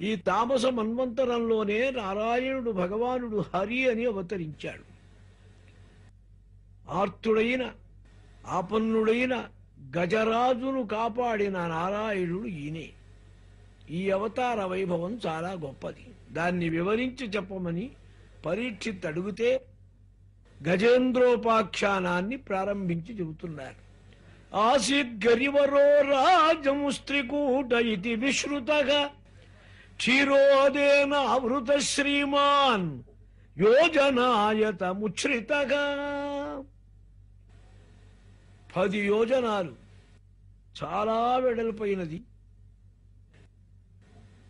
A: ఈ తామస మన్వంతరంలోనే నారాయణుడు భగవానుడు హరి అని అవతరించాడు. ఆర్తుడైన ఆపన్నుడైన గజరాజును కాపాడిన నారాయణుడు ఈయనే. ఈ అవతార వైభవం చాలా గొప్పది, దాన్ని వివరించి చెప్పమని పరీక్షిత్ అడిగితే గజేంద్రోపాఖ్యానాన్ని ప్రారంభించి చెబుతున్నారు. ఆసీద్గరివరో రాజముస్త్రికూట ఇది విశ్రుతగా క్షీరోదేన ఆవృత శ్రీమాన్ యోజనాయత ముచ్ఛ్రితగా. 10 యోజనాలు చాలా వెడల్పైనది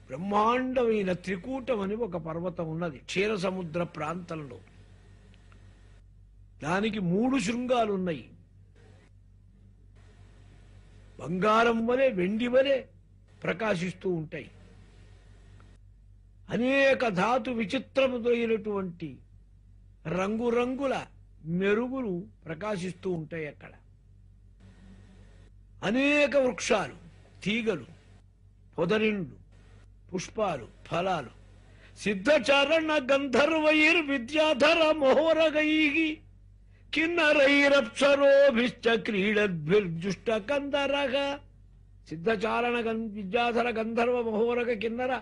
A: బ్రహ్మాండమైన త్రికూటం అని ఒక పర్వతం ఉన్నది క్షీర సముద్ర ప్రాంతంలో. దానికి 3 శృంగాలున్నాయి. బంగారం వలె వెండి వలె ప్రకాశిస్తూ ఉంటాయి. అనేక ధాతు విచిత్రములైనటువంటి రంగురంగుల మెరుగులు ప్రకాశిస్తూ ఉంటాయి అక్కడ. అనేక వృక్షాలు, తీగలు, పొదరిండ్లు, పుష్పాలు, ఫలాలు. సిద్ధచరణ గంధర్వైర్ విద్యాధర మహోరగై కిన్నరైరప్సరోభిశ్చ క్రీడద్భిర్జుష్ట కందరగ. సిద్ధచారణ విద్యాధర గంధర్వ మహోరగ కిన్నర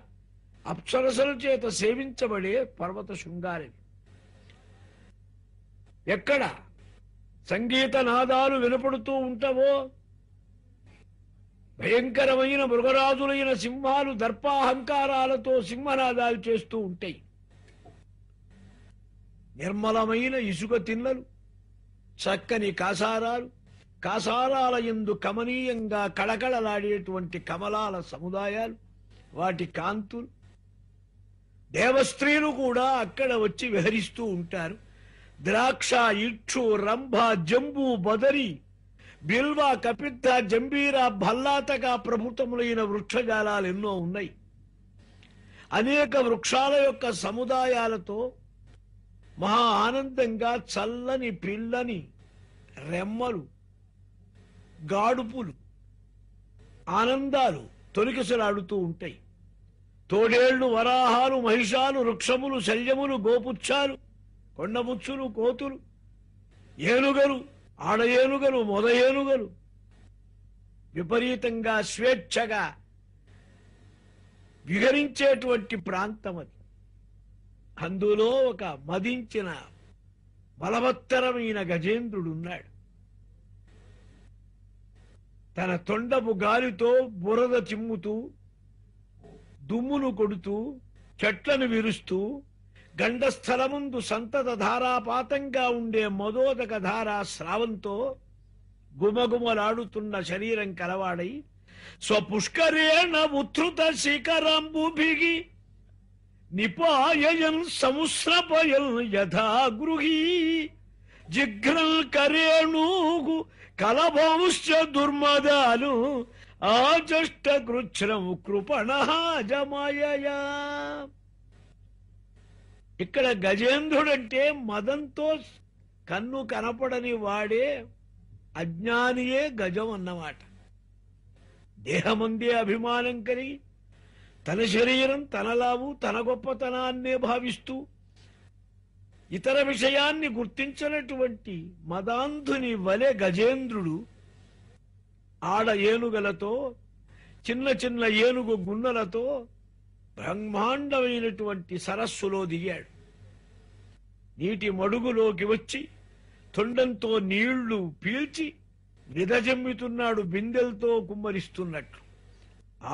A: అప్సరసల చేత సేవించబడే పర్వత శృంగారి. ఎక్కడ సంగీత నాదాలు వినపడుతూ ఉంటావో భయంకరమైన మృగరాజులైన సింహాలు దర్పాహంకారాలతో సింహనాదాలు చేస్తూ ఉంటాయి. నిర్మలమైన ఇసుక తిన్నలు, చక్కని కాసారాలు, కాసారాల యందు కమనీయంగా కళకళలాడేటువంటి కమలాల సముదాయాలు, వాటి కాంతులు. దేవస్త్రీలు కూడా అక్కడ వచ్చి విహరిస్తూ ఉంటారు. ద్రాక్ష, ఇక్షు, రంభ, జంబు, బదరి, బిల్వ, కపిత్త, జంబీర, భల్లాతక ప్రభుత్వములైన వృక్షజాలాలు ఎన్నో ఉన్నాయి. అనేక వృక్షాల యొక్క సముదాయాలతో మహా ఆనందంగా చల్లని పిల్లని రెమ్మలు, గాడుపులు, ఆనందాలు తొలికిసలాడుతూ ఉంటాయి. తోడేళ్లు, వరాహాలు, మహిషాలు, వృక్షములు, శల్యములు, గోపుచ్చాలు, కొండముచ్చులు, కోతులు, ఏనుగలు, ఆడ ఏనుగలు, మొద ఏనుగలు విపరీతంగా స్వేచ్ఛగా విహరించేటువంటి ప్రాంతం అది. అందులో ఒక మదించిన బలవత్తరమైన గజేంద్రుడున్నాడు. తన తొండపు గాలితో బురద చిమ్ముతూ, దుమ్మును కొడుతూ, చెట్లను విరుస్తూ, గండస్థలముందు సంతత ధారాపాతంగా ఉండే మదోదక ధారా స్రావంతో గుమగుమలాడుతున్న శరీరం కలవాడై స్వపుష్కరేణ ఉత్థృత శిఖరంబుభిగి నిపాయన్ సముస్రపయన్ యథా గృహీ జిఘ్రల్ కరేణూగు కలభంశ్చ దుర్మదాలు ఆజష్ట కృచ్ఛ్రం కృపణ జమయయా. ఇక్కడ గజేంద్రుడంటే మదంతో కన్ను కనపడని వాడే అజ్ఞానియే గజం అన్నమాట. దేహమందే అభిమానం కలిగి తన శరీరం తనలావు తన గొప్పతనాన్నే భావిస్తూ ఇతర విషయాన్ని గుర్తించినటువంటి మదాంధుని వలె గజేంద్రుడు ఆడ ఏనుగలతో, చిన్న చిన్న ఏనుగు గున్నలతో బ్రహ్మాండమైనటువంటి సరస్సులో దిగాడు. నీటి మడుగులోకి వచ్చి తొండంతో నీళ్లు పీల్చి విదజమ్ముతున్నాడు, బిందెలతో కుమ్మరిస్తున్నట్టు.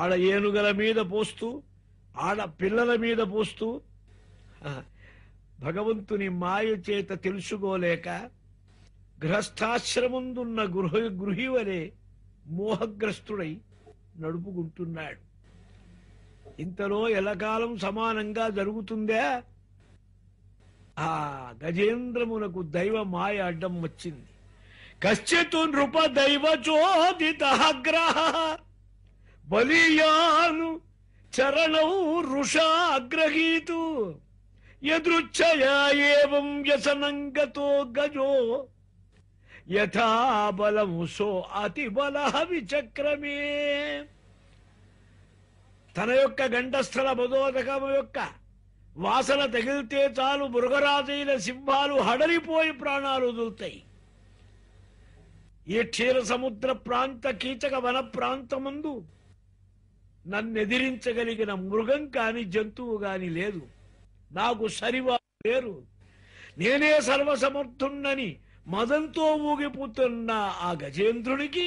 A: ఆడ ఏనుగల మీద పోస్తూ, ఆడ పిల్లల మీద పోస్తూ, భగవంతుని మాయ చేత తెలుసుకోలేక గృహస్థాశ్రమందున్న గృహి వలె మోహగ్రస్తుడై నడుపుకుంటున్నాడు. ఇంతలో ఎలకాలం సమానంగా జరుగుతుందా? ఆ గజేంద్రమునకు దైవ మాయ అడ్డం వచ్చింది. కశ్చిత్ నృప దైవ చోదితగ్రహ బలీయాను చరణౌ రుషాగ్రహీతు యదృచ్ఛయా ఏవం వ్యసనంగతో గజో యథా బలము సో అతి బల విచక్రమే. తన యొక్క గండస్థల బదోదకము యొక్క వాసన తగిలితే చాలు మృగరాజైన సింహాలు హడలిపోయి ప్రాణాలు వదులుతాయి. ఈ క్షీర సముద్ర ప్రాంత కీచక వన ప్రాంతమందు నన్నెదిరించగలిగిన మృగం కాని జంతువు గాని లేదు. నాకు సరివారు లేరు. నేనే సర్వసమర్థుణ్ణని మదంతో ఊగిపోతున్న ఆ గజేంద్రునికి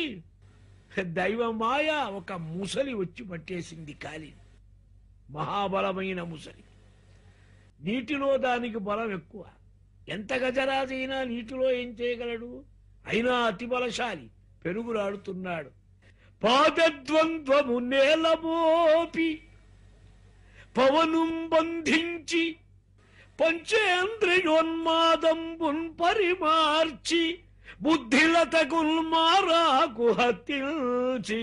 A: దైవమాయ ఒక ముసలి వచ్చి పట్టేసింది కాలి. మహాబలమైన ముసలి. నీటిలో దానికి బలం ఎక్కువ. ఎంత గజరాజైనా నీటిలో ఏం చేయగలడు? అయినా అతి బలశాలి. పెరుగులాడుతున్నాడు. పాదద్వంద్వము నేలమోపి పవనుం బంధించి పంచేంద్రియోన్మాదంబున్ పరిమార్చి బుద్ధిలతగుల్మారాకు హత్యించి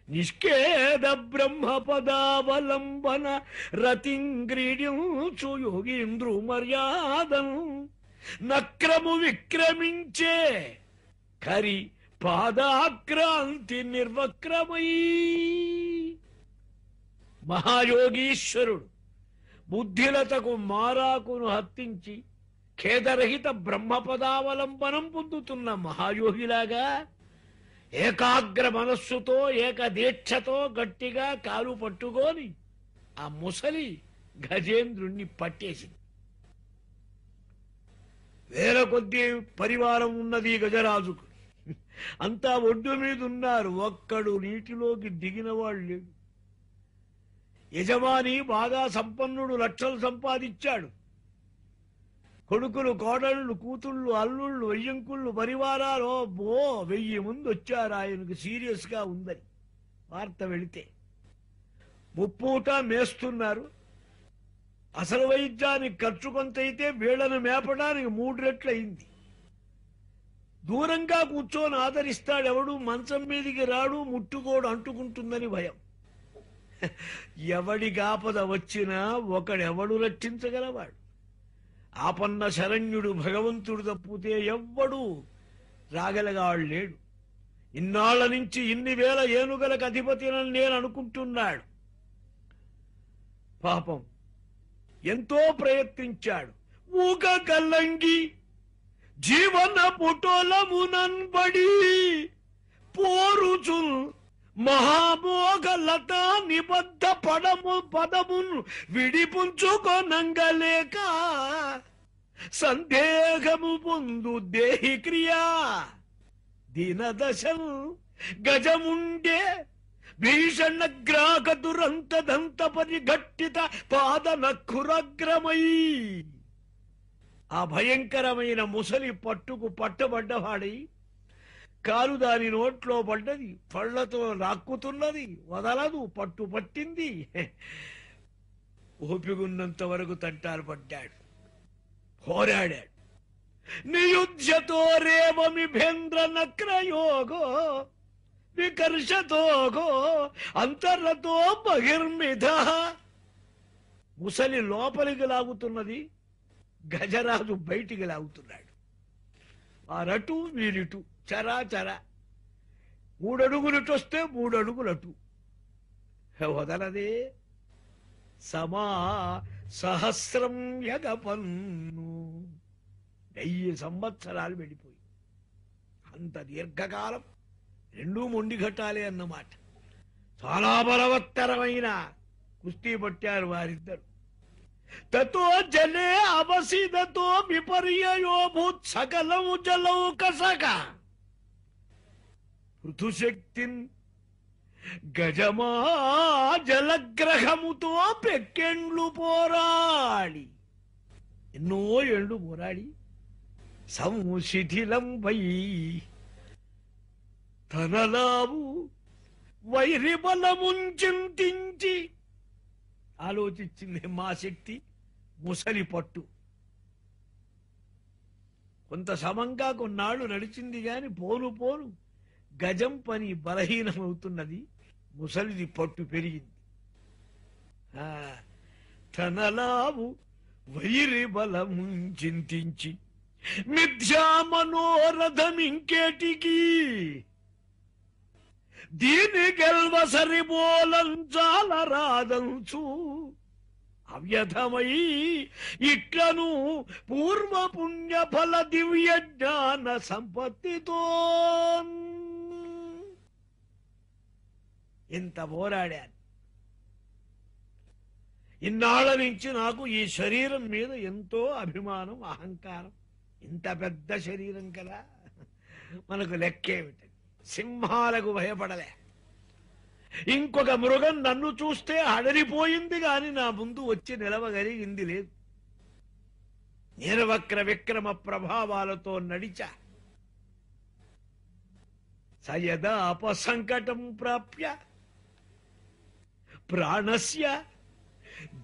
A: నిష్కేద బ్రహ్మపదావలంబన రతింగ్రీడ్యంచు యోగీంద్రు మర్యాదం నక్రము విక్రమించే కరి పాదాక్రాంతి నిర్వక్రమై. మహాయోగీశ్వరుడు బుద్ధిలతకు మారాకును హత్తించి ఖేదరహిత బ్రహ్మపదావలంబనం పొందుతున్న మహాయోగిలాగా ఏకాగ్ర మనస్సుతో ఏకదీక్షతో గట్టిగా కాలు పట్టుకొని ఆ ముసలి గజేంద్రుణ్ణి పట్టేసింది. వేల కొద్దీ పరివారం ఉన్నది గజరాజుకు. అంతా ఒడ్డు మీద ఉన్నారు. ఒక్కడు నీటిలోకి దిగిన వాళ్ళు లేడు. యజమాని బాగా సంపన్నుడు, లక్షలు సంపాదించాడు. కొడుకులు, కోడళ్ళు, కూతుళ్ళు, అల్లుళ్ళు, వెయ్యంకుళ్ళు పరివారాలు 1000 మంది వచ్చారు. ఆయనకు సీరియస్ గా ఉందని వార్త వెళితే ముప్పూట మేస్తున్నారు. అసలు వైద్యానికి ఖర్చు కొంతైతే వీళ్లను మేపడానికి 3 రెట్లు అయింది. దూరంగా కూర్చొని ఆదరిస్తాడు. ఎవడు మంచం మీదికి రాడు, ముట్టుకోడు, అంటుకుంటుందని భయం. ఎవడి ఆపద వచ్చినా ఒకడెవడు రక్షించగలవాడు? ఆపన్న శరణ్యుడు భగవంతుడు తప్పితే ఎవ్వడు రాగలగాడు లేడు. ఇన్నాళ్ల నుంచి ఇన్ని వేల ఏనుగలకు అధిపతినని నేను అనుకుంటున్నాడు. పాపం ఎంతో ప్రయత్నించాడు. ఊగ కల్లంగి జీవన పుటోలమునన్బడి పోరుచు మహామోగ లతా నిబద్ధ పదమును విడిపుంచుకొనంగలేక సందేహము పొందు దేహి క్రియా దీనదశం గజముండే భీషణగ్రాక దురంత దంత పరిఘట్టిత పాద నఖురగ్రమై. ఆ భయంకరమైన ముసలి పట్టుకు పట్టబడ్డవాడై కాలు దాని నోట్లో పడ్డది. పళ్లతో రాక్కుతున్నది, వదలదు, పట్టు పట్టింది. ఓపిగున్నంత వరకు తంటాలు పడ్డాడు, పోరాడాడు. నియుధ్యతో రేవమిభేంద్ర నక్రయోగో వికర్షతోగో అంతర్లతో బహిర్మిధ. ముసలి లోపలికి లాగుతున్నది, గజరాజు బయటికి లాగుతున్నాడు. ఆ రటు వీరిటు చరాచర 3 అడుగులటు వస్తే 3 అడుగులటు వదలదే. సమా సహస్రం యగపన్ను 1000 సంవత్సరాలు వెళ్ళిపోయి. అంత దీర్ఘకాలం 2 మొండి ఘట్టాలే అన్నమాట. చాలా బలవత్తరమైన కుస్తీ పట్టారు వారిద్దరు. తతో జలే అవసిదతో విపర్యయోభూత్ సకలము జలౌకసక పృథుశక్తిన్ గజమా జలగ్రహముతో పెక్కెండ్లు పోరాడి, ఎన్నో ఏళ్ళు పోరాడి సంశిథిలం వై తనలావు వైరి బలముంచింతించి ఆలోచించింది. మా శక్తి ముసలి పట్టు. కొంత సమంగా కొన్నాళ్ళు నడిచింది గాని పోను పోను గజం పని బలహీనమవుతున్నది. ముసలిది పట్టు పెరిగింది. తనలావు వైరి బలము చింతించి మిథ్యా మనోరథం ఇంకేటికి దీని గెల్వ సరిబోలంచాల రాదంచు అవ్యధమై ఇట్లను పూర్వ పుణ్య ఫల దివ్య జ్ఞాన సంపత్తితో ఇంత పోరాడాను. ఇన్నాళ్ల నుంచి నాకు ఈ శరీరం మీద ఎంతో అభిమానం, అహంకారం. ఇంత పెద్ద శరీరం కదా, మనకు లెక్కేమిటి? సింహాలకు భయపడలే. ఇంకొక మృగం నన్ను చూస్తే అడరిపోయింది గాని నా ముందు వచ్చి నిలవగలిగింది లేదు. నిర్వక్ర విక్రమ ప్రభావాలతో నడిచా. సయదా అపసంకటం ప్రాప్య ప్రాణస్య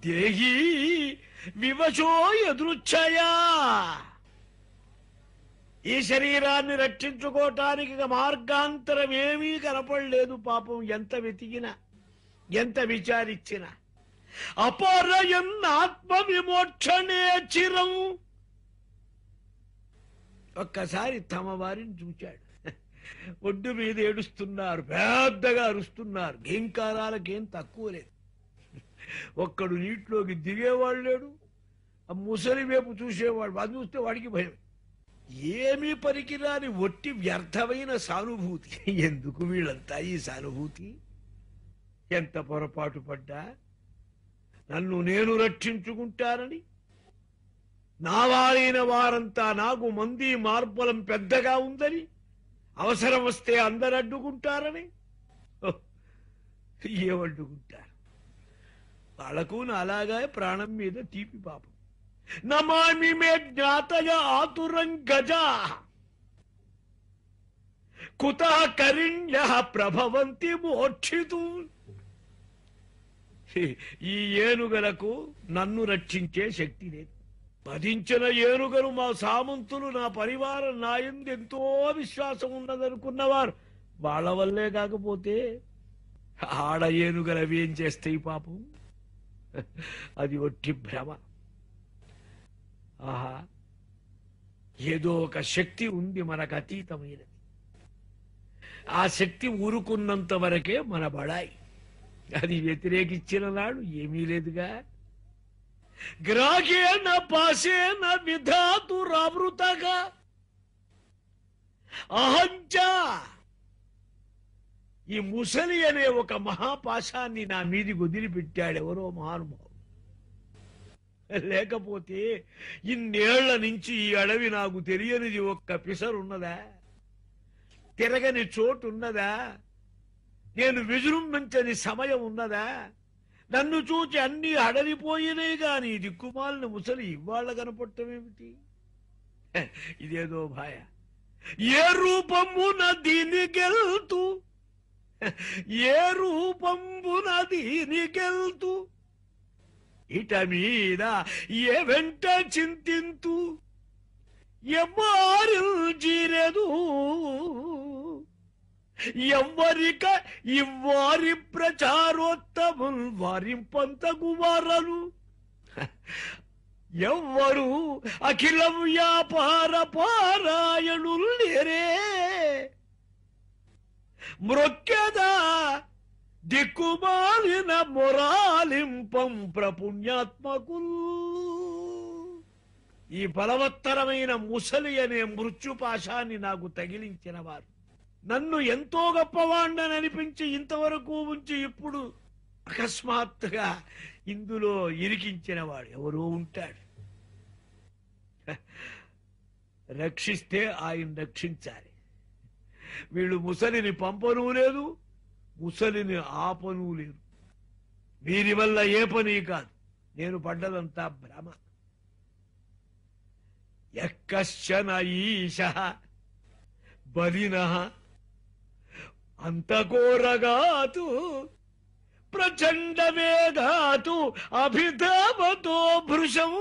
A: దేహీ వివశో యదృచ్ఛయా. ఈ శరీరాన్ని రక్షించుకోవటానికి మార్గాంతరం ఏమీ కనపడలేదు. పాపం ఎంత వెతికినా, ఎంత విచారించినా. అపరయన్నాత్మ విమోక్షణే చిరం. ఒక్కసారి తమ వారిని చూచాడు. ఒడ్డు మీద ఏడుస్తున్నారు, పెద్దగా అరుస్తున్నారు. ఘీంకారాలకేం తక్కువ లేదు. ఒక్కడు నీటిలోకి దిగేవాడు లేడు. ఆ ముసలి వైపు చూసేవాడు, అది చూస్తే వాడికి భయం. ఏమీ పనికిరాని ఒట్టి వ్యర్థమైన సానుభూతి. ఎందుకు వీళ్ళంతా ఈ సానుభూతి? ఎంత పొరపాటు పడ్డా నన్ను నేను రక్షించుకుంటానని, నా వారైన వారంతా నాకు మంది మార్బలం పెద్దగా ఉందని, అవసరం వస్తే అందరు అడ్డుకుంటారని. ఏమడ్డుకుంటారు? వాళ్ళకు అలాగా ప్రాణం మీద తీపి పాపం. నమామి మే జ్ఞాతయ ఆతురం గజా కుతః కరిణ్యః ప్రభవంతి మోక్షితు. ఈ ఏనుగలకు నన్ను రక్షించే శక్తి లేదు. వధించిన ఏనుగలు మా సామంతులు, నా పరివారం, నా యందు ఎంతో విశ్వాసం ఉన్నదనుకున్నవారు. వాళ్ళ వల్లే కాకపోతే ఆడ ఏనుగలు అవి ఏం చేస్తాయి పాపం? అది ఒట్టి భ్రమ. ఆహా, ఏదో ఒక శక్తి ఉంది మనకు అతీతమైనది. ఆ శక్తి ఊరుకున్నంత వరకే మన బడాయి. అది వ్యతిరేకించిన నాడు ఏమీ లేదుగా. గ్రాహేణ పాశేన విధాతురావృతగా అహంచ. ఈ ముసలి అనే ఒక మహాపాశాన్ని నా మీదికి వదిలిపెట్టాడు ఎవరో మహానుభావుడు. లేకపోతే ఇన్నేళ్ల నుంచి ఈ అడవి నాకు తెలియనిది ఒక్క పిసరున్నదా? తిరగని చోటున్నదా? నేను విజృంభించని సమయం ఉన్నదా? నన్ను చూచి అన్ని అడలిపోయినాయి గాని దిక్కుమాలిన ముసలి ఇవాళ కనపడటమేమిటి? ఇదేదో భాయ. ఏ రూపమున దీని గెల్తూ, ఏ రూపంబున దీని గెల్తూ, ఇట మీద ఏ వెంట చింతింతు ఎవ్వారిల్ జీరెదు, ఎవ్వరిక ఇవ్వారి ప్రచారోత్తముల్ వారింపంతగు వారలు. ఎవ్వరు అఖిల వ్యాపార పారాయణులు లేరే. మృక్యదా దిక్కుమాలిన మొరాలింపం ప్రపుణ్యాత్మకుల్. ఈ బలవత్తరమైన ముసలి అనే మృత్యుపాశాన్ని నాకు తగిలించిన వారు, నన్ను ఎంతో గొప్పవాణ్ణని అనిపించి ఇంతవరకు ఉంచి ఇప్పుడు అకస్మాత్తుగా ఇందులో ఇరికించిన వాడు ఎవరో ఉంటాడు. రక్షిస్తే ఆయన రక్షించాలి. వీళ్ళు ముసలిని పంపనూ లేదు, ముసలిని ఆపనూ లేరు. వీరి వల్ల ఏ పని కాదు. నేను పడ్డదంతా భ్రమ. యక్కశ్చన ఈశః బలినః అంతకోరగాతు ప్రచండ వేగాతు అభిధావతో భృశం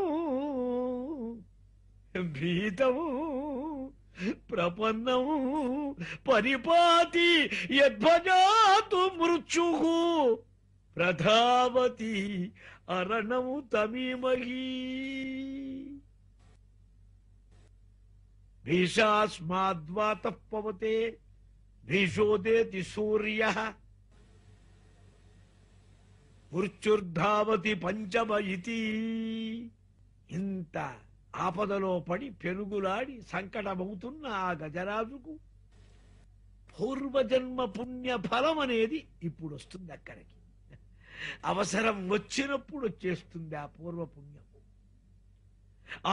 A: భీతం ప్రపన్నం పరిపాతి యద్భజాతు మృత్యుః ప్రధావతి అరణము తమీమహీ. భీషాస్మాద్వాతః పవతే భీషోదేతి సూర్యః మృత్యుర్ధావతి పంచమ ఇతి. ఇంత ఆపదలో పడి పెనుగులాడి సంకటమవుతున్న ఆ గజరాజుకు పూర్వజన్మ పుణ్య ఫలం అనేది ఇప్పుడు వస్తుంది అక్కడికి. అవసరం వచ్చినప్పుడు వచ్చేస్తుంది ఆ పూర్వపుణ్యం.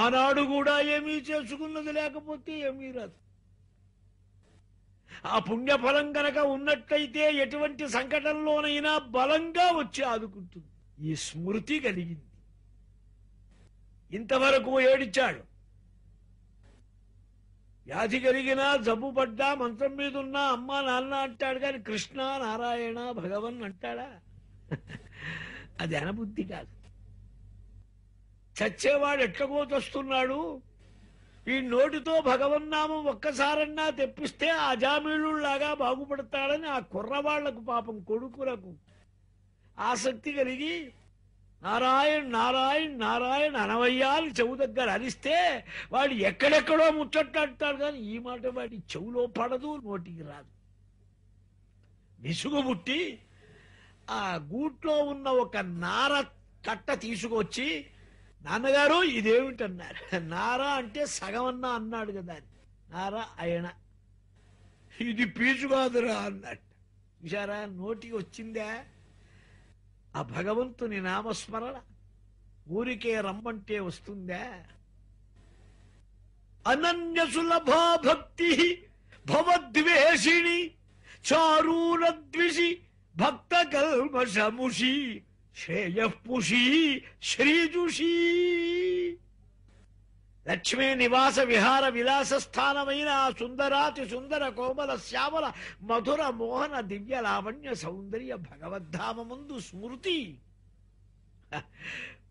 A: ఆనాడు కూడా ఏమీ చేసుకున్నది లేకపోతే ఏమీ రాదు. ఆ పుణ్యఫలం గనక ఉన్నట్లయితే ఎటువంటి సంకటంలోనైనా బలంగా వచ్చి ఆదుకుంటుంది. ఈ స్మృతి కలిగింది. ఇంతవరకు ఏడిచాడు. వ్యాధి కలిగినా, జబ్బు పడ్డా, మంచం మీద ఉన్నా అమ్మ నాన్న అంటాడు కానీ కృష్ణ నారాయణ భగవన్ అంటాడా? అది అనబుద్ధి కాదు. చచ్చేవాడు ఎట్లగోతొస్తున్నాడు. ఈ నోటితో భగవన్నామం ఒక్కసారన్నా తెప్పిస్తే అజామీళులాగా బాగుపడతాడని ఆ కుర్రవాళ్లకు, పాపం కొడుకులకు ఆసక్తి కలిగి నారాయణ్ నారాయణ్ నారాయణ్ అనవయ్యాలు చెవు దగ్గర అరిస్తే వాడు ఎక్కడెక్కడో ముచ్చట్లాడతాడు కానీ ఈ మాట వాడి చెవులో పడదు, నోటికి రాదు. విసుగుబుట్టి ఆ గూట్లో ఉన్న ఒక నార కట్ట తీసుకొచ్చి, నాన్నగారు ఇదేమిటన్నారు. నారా అంటే సగమన్నా అన్నాడు కదా, నారా అయన, ఇది పీచు కాదురా అన్నట్టు. చూశారా, నోటికి వచ్చిందా ఆ భగవంతుని నామస్మరణ? ఊరికే రమ్మంటే వస్తుందా? అనన్య సులభా భక్తి భవద్వేషిణి చారూరద్విషి భక్త కల్మషముషి శ్రేయఃపుషి శ్రీజుషి. లక్ష్మీ నివాస విహార విలాస స్థానమైన ఆ సుందరాతి సుందర కోమల శ్యామల మధుర మోహన దివ్య లావణ్య సౌందర్య భగవద్ధామముందు స్మృతి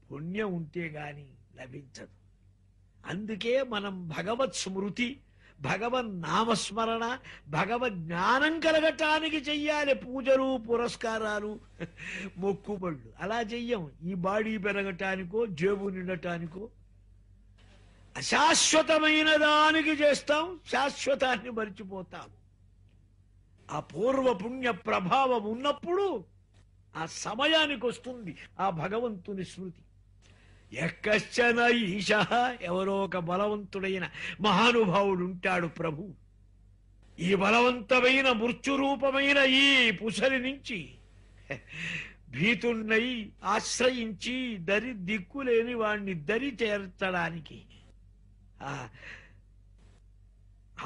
A: పుణ్యం ఉంటే గాని లభించదు. అందుకే మనం భగవత్ స్మృతి, భగవన్ నామస్మరణ, భగవద్ జ్ఞానం కలగటానికి చెయ్యాలి పూజలు, పురస్కారాలు, మొక్కుబళ్ళు. అలా చెయ్యం. ఈ బాడీ పెరగటానికో, జేబు నిండటానికో. అశాశ్వతమైన దానికి చేస్తాం, శాశ్వతాన్ని మర్చిపోతాం. ఆ పూర్వ పుణ్య ప్రభావం ఉన్నప్పుడు ఆ సమయానికి వస్తుంది ఆ భగవంతుని స్మృతి. ఎక్కశ్చన ఈశ, ఎవరో ఒక బలవంతుడైన మహానుభావుడు ఉంటాడు ప్రభు. ఈ బలవంతమైన మృత్యురూపమైన ఈ పుసరి నుంచి భీతున్నై ఆశ్రయించి దిక్కులేని వాణ్ణి దరి చేర్చడానికి,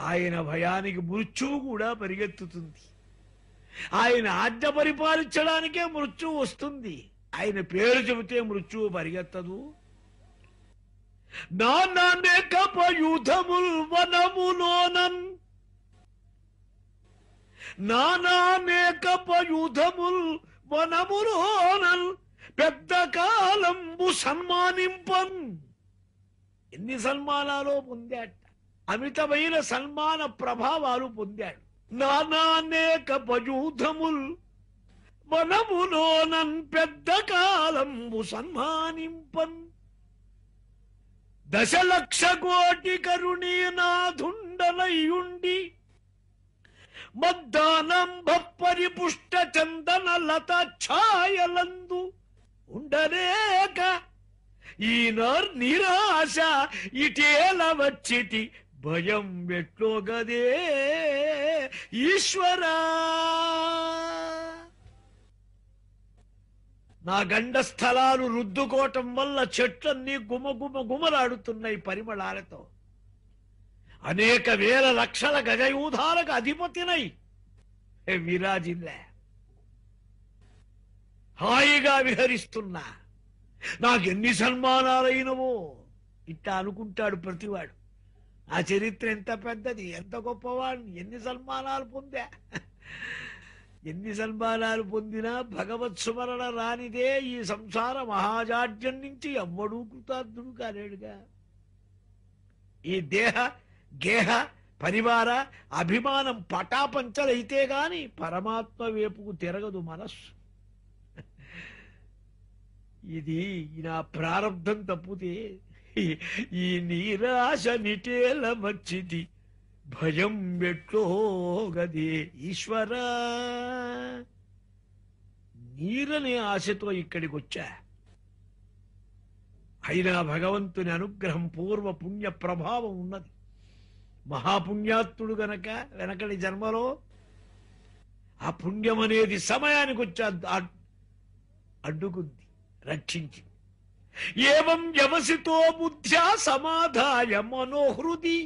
A: ఆయన భయానికి మృత్యువు కూడా పరిగెత్తుతుంది. ఆయన ఆజ్ఞ పరిపాలించడానికే మృత్యువు వస్తుంది. ఆయన పేరు చెబితే మృత్యువు పరిగెత్తదు. నానానేకపయూధముల్ వనములోనన్, నానానేకపయూధముల్ వనములోనన్ పెద్ద కాలంబు సన్మానింపన్. ఎన్ని సన్మానాలో పొందాట, అమితమైన సన్మాన ప్రభావాలు పొందాడు. నానానేక పయూధముల్ వనములోనన్ పెద్ద కాలంబు సన్మానింపన్. దశలక్ష కోటి కరుణీనాథుండలయుండి మద్దానంబ పరిపుష్ట చందన లత ఛాయలందు ఉండలేక ఈ నిరాశ ఇటేల వచ్చితి భయం ఎట్లో గదే ఈశ్వరా. నా గండ స్థలాలు రుద్దుకోవటం వల్ల చెట్లన్నీ గుమలాడుతున్నాయి పరిమళాలతో. అనేక వేల లక్షల గజయూధాలకు అధిపతినై విరాజిల్లే, హాయిగా విహరిస్తున్నా. నాకెన్ని సన్మానాలైనవో ఇట్లా అనుకుంటాడు ప్రతివాడు. ఆ చరిత్ర ఎంత పెద్దది, ఎంత గొప్పవాడిని, ఎన్ని సన్మానాలు పొందా. ఎన్ని సన్మానాలు పొందినా భగవత్ స్మరణ రానిదే ఈ సంసార మహాజాడ్యం నుంచి ఎవ్వడూ కృతార్థుడు కాలేడుగా. ఈ దేహ గేహ పరివార అభిమానం పటాపంచలైతే గాని పరమాత్మ వైపుకు తిరగదు మనస్సు. ఇది నా ప్రారంధం తప్పితే ఈ నిరాశ నిటేల మచ్చిది భయం ఎట్లో గదే ఈశ్వరా. నీరనే ఆశతో ఇక్కడికి వచ్చా. అయినా భగవంతుని అనుగ్రహం, పూర్వ పుణ్య ప్రభావం ఉన్నది. మహాపుణ్యాత్ముడు గనక వెనకటి జన్మలో ఆ పుణ్యం అనేది సమయానికి వచ్చి అడ్డుకుంది, రక్షించింది. ఏవం వ్యవసితో బుద్ధ్యా సమాధాయ మనోహృది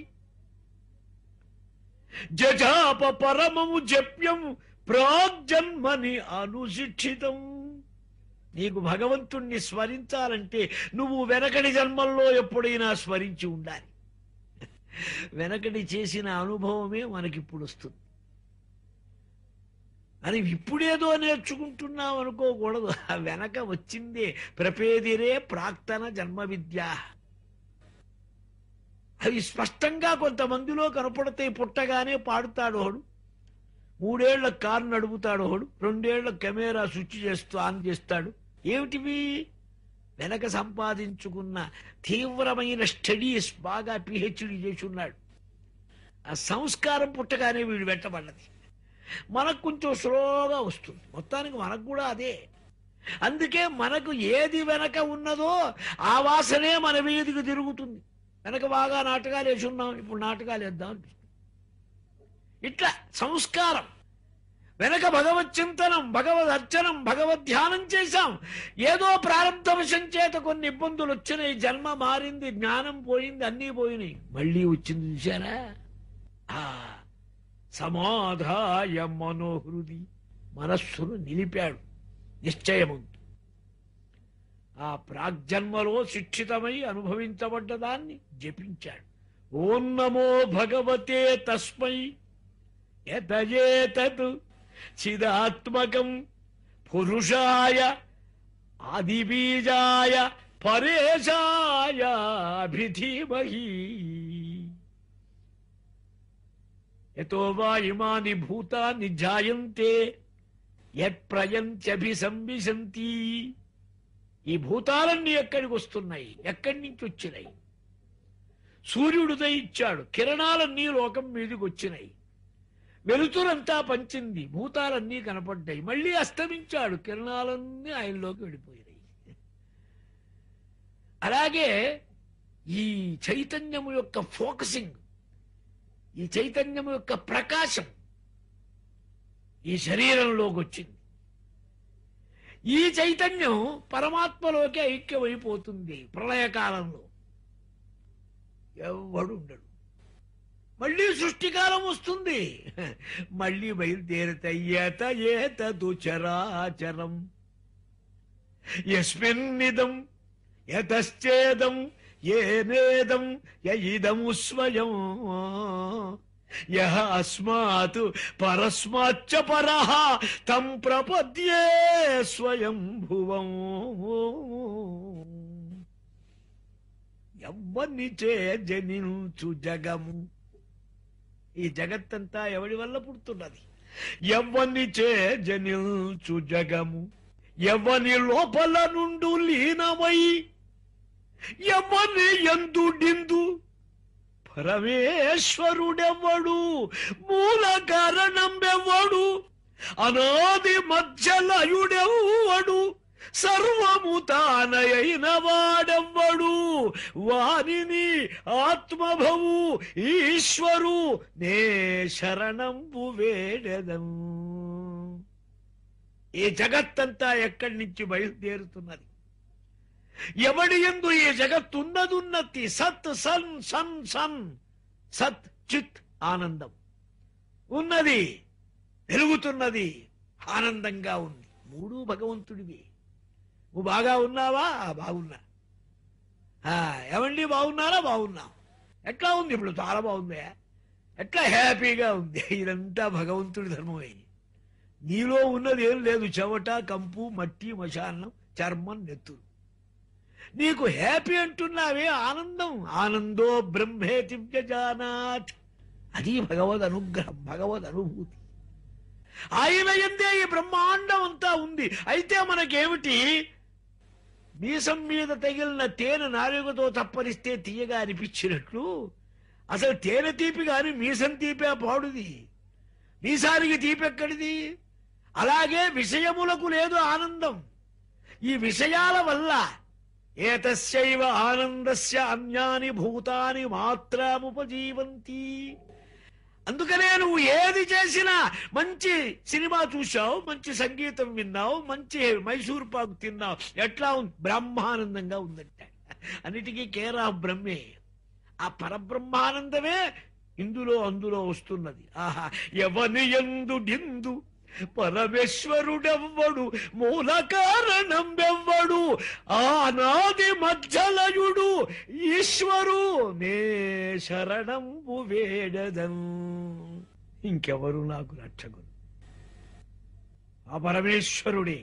A: జజాప పరమము జప్యం ప్రాగ్జన్మని అనుశిక్షితం. నీకు భగవంతుణ్ణి స్మరించాలంటే నువ్వు వెనకటి జన్మల్లో ఎప్పుడైనా స్మరించి ఉండాలి. వెనకటి చేసిన అనుభవమే మనకిప్పుడు వస్తుంది. అని ఇప్పుడేదో నేర్చుకుంటున్నాం అనుకోకూడదు. ఆ వెనక వచ్చిందే. ప్రపేదిరే ప్రాక్తన జన్మ విద్య. అవి స్పష్టంగా కొంతమందిలో కనపడతాయి. పుట్టగానే పాడుతాడు ఒకడు, 3 ఏళ్ల కారు నడుపుతాడు ఒకడు, 2 ఏళ్ల కెమెరా స్విచ్ చేస్తూ ఆన్ చేస్తాడు. ఏమిటివి? వెనక సంపాదించుకున్న తీవ్రమైన స్టడీస్, బాగా పిహెచ్డి చేసి ఉన్నాడు. ఆ సంస్కారం పుట్టగానే వీడు వెంటబడ్డది. మనకు కొంచెం స్లోగా వస్తుంది. మొత్తానికి మనకు కూడా అదే. అందుకే మనకు ఏది వెనక ఉన్నదో ఆ వాసనే మన మీదికి తిరుగుతుంది. వెనక బాగా నాటకాలు వేసి ఉన్నాం, ఇప్పుడు నాటకాలు వేద్దాం అనిపిస్తుంది. ఇట్లా సంస్కారం. వెనక భగవత్ చింతనం, భగవద్ అర్చనం, భగవద్ ధ్యానం చేశాం. ఏదో ప్రారంభవశం చేత కొన్ని ఇబ్బందులు వచ్చినాయి, జన్మ మారింది, జ్ఞానం పోయింది, అన్నీ పోయినాయి. మళ్ళీ వచ్చింది చూశారా? సమాధాయ మనోహృది, మనస్సును నిలిపాడు నిశ్చయముందు. ఆ ప్రాగ్జన్మలో శిక్షితమై అనుభవించబడ్డదాన్ని జపించాడు. ఓం నమో భగవతే తస్మై యతయేతత్ చిదాత్మకం పురుషాయ ఆదిబీజాయ పరేశాయ అభిధీమహి యతో వా ఇమాని భూతాని జాయంతే యత్ప్రయంత్యభిసంవిశంతి. ఈ భూతాలన్నీ ఎక్కడికి వస్తున్నాయి? ఎక్కడి నుంచి వచ్చినాయి? సూర్యుడు దయించాడు, కిరణాలన్నీ లోకం మీదకి వచ్చినాయి. వెలుతురంతా పంచింది, భూతాలన్నీ కనపడ్డాయి. మళ్ళీ అస్తమించాడు, కిరణాలన్నీ ఆయనలోకి వెళ్ళిపోయినాయి. అలాగే ఈ చైతన్యము యొక్క ఫోకసింగ్, ఈ చైతన్యము యొక్క ప్రకాశం ఈ శరీరంలోకి వచ్చింది. ఈ చైతన్యం పరమాత్మలోకి ఐక్యమైపోతుంది. ప్రళయకాలంలో ఎవడు ఉండడు. మళ్ళీ సృష్టికాలం వస్తుంది, మళ్ళీ బయలుదేరతయేతదు చరాచరం యస్మిన్నిదం యతశ్చేదం ఏనేదం యయిదం స్వయం యః అస్మాత్ పరస్మాచ్చ పరః తం ప్రపద్యే స్వయం భువం. ఎవ్వని చే జనించు జగము, ఈ జగత్తంతా ఎవడి వల్ల పుడుతున్నది? ఎవ్వని చే జనించు జగము, ఎవ్వని లోపల నుండు లీనమై ఎవ్వని ఎందుడిందు పరమేశ్వరుడెవ్వడు, మూల కారణం ఎవ్వడు, అనాది మధ్యలయుడెవ్వడు, సర్వము తానయైన వాడెవ్వడు, వానిని ఆత్మభవు ఈశ్వరు నే శరణంబు వేడెదం. ఈ జగత్తంతా ఎక్కడి నుంచి బయలుదేరుతున్నది? ఎవడి యందు ఈ జగత్తున్నదున్నతి సత్ సన్ సన్ సన్ సత్ చిత్ ఆనందం ఉన్నది, వెలుగుతున్నది, ఆనందంగా ఉంది. మూడు భగవంతుడివి. నువ్వు బాగా ఉన్నావా? బాగున్నా. ఏమండి బాగున్నారా? బాగున్నా. ఎట్లా ఉంది ఇప్పుడు? చాలా బాగుందా? ఎట్లా హ్యాపీగా ఉంది? ఇదంతా భగవంతుడి ధర్మమే. నీలో ఉన్నది ఏం లేదు. చెమట, కంపు, మట్టి, మశాన్నం, చర్మం, నెత్తురు. నీకు హ్యాపీ అంటున్నావే, ఆనందం. ఆనందో బ్రహ్మేతి వ్యజానాత్. అది భగవద్ అనుగ్రహం, భగవద్ అనుభూతి. ఆయన యందే ఈ బ్రహ్మాండం అంతా ఉంది. అయితే మనకేమిటి? మీసం మీద తగిలిన తేనె నాలుకతో తప్పరిస్తే తీయగా అనిపించినట్లు అసలు తేనె తీపి కాని మీసం తీపే పాడుది. మీసానికి తీపెక్కడిది? అలాగే విషయములకు లేదు ఆనందం. ఈ విషయాల వల్ల ఏతస్యైవ ఆనందస్య అన్యాని భూతాని మాత్రముపజీవంతి. అందుకనే నువ్వు ఏది చేసినా, మంచి సినిమా చూశావు, మంచి సంగీతం విన్నావు, మంచి మైసూర్ పాకు తిన్నావు, ఎట్లా ఉంది? బ్రహ్మానందంగా ఉందంటే అన్నిటికీ కేర్ ఆఫ్ బ్రహ్మే. ఆ పరబ్రహ్మానందమే అందులో వస్తున్నది. ఆహా, ఎవని యందు పరమేశ్వరుడెవ్వడు, మూల కారణం ఎవ్వడు, ఆనాది మధ్యలయుడు ఈశ్వరు, నే శరణంబు వేడదం. ఇంకెవరు నాకు రక్షకుడు? ఆ పరమేశ్వరుడే.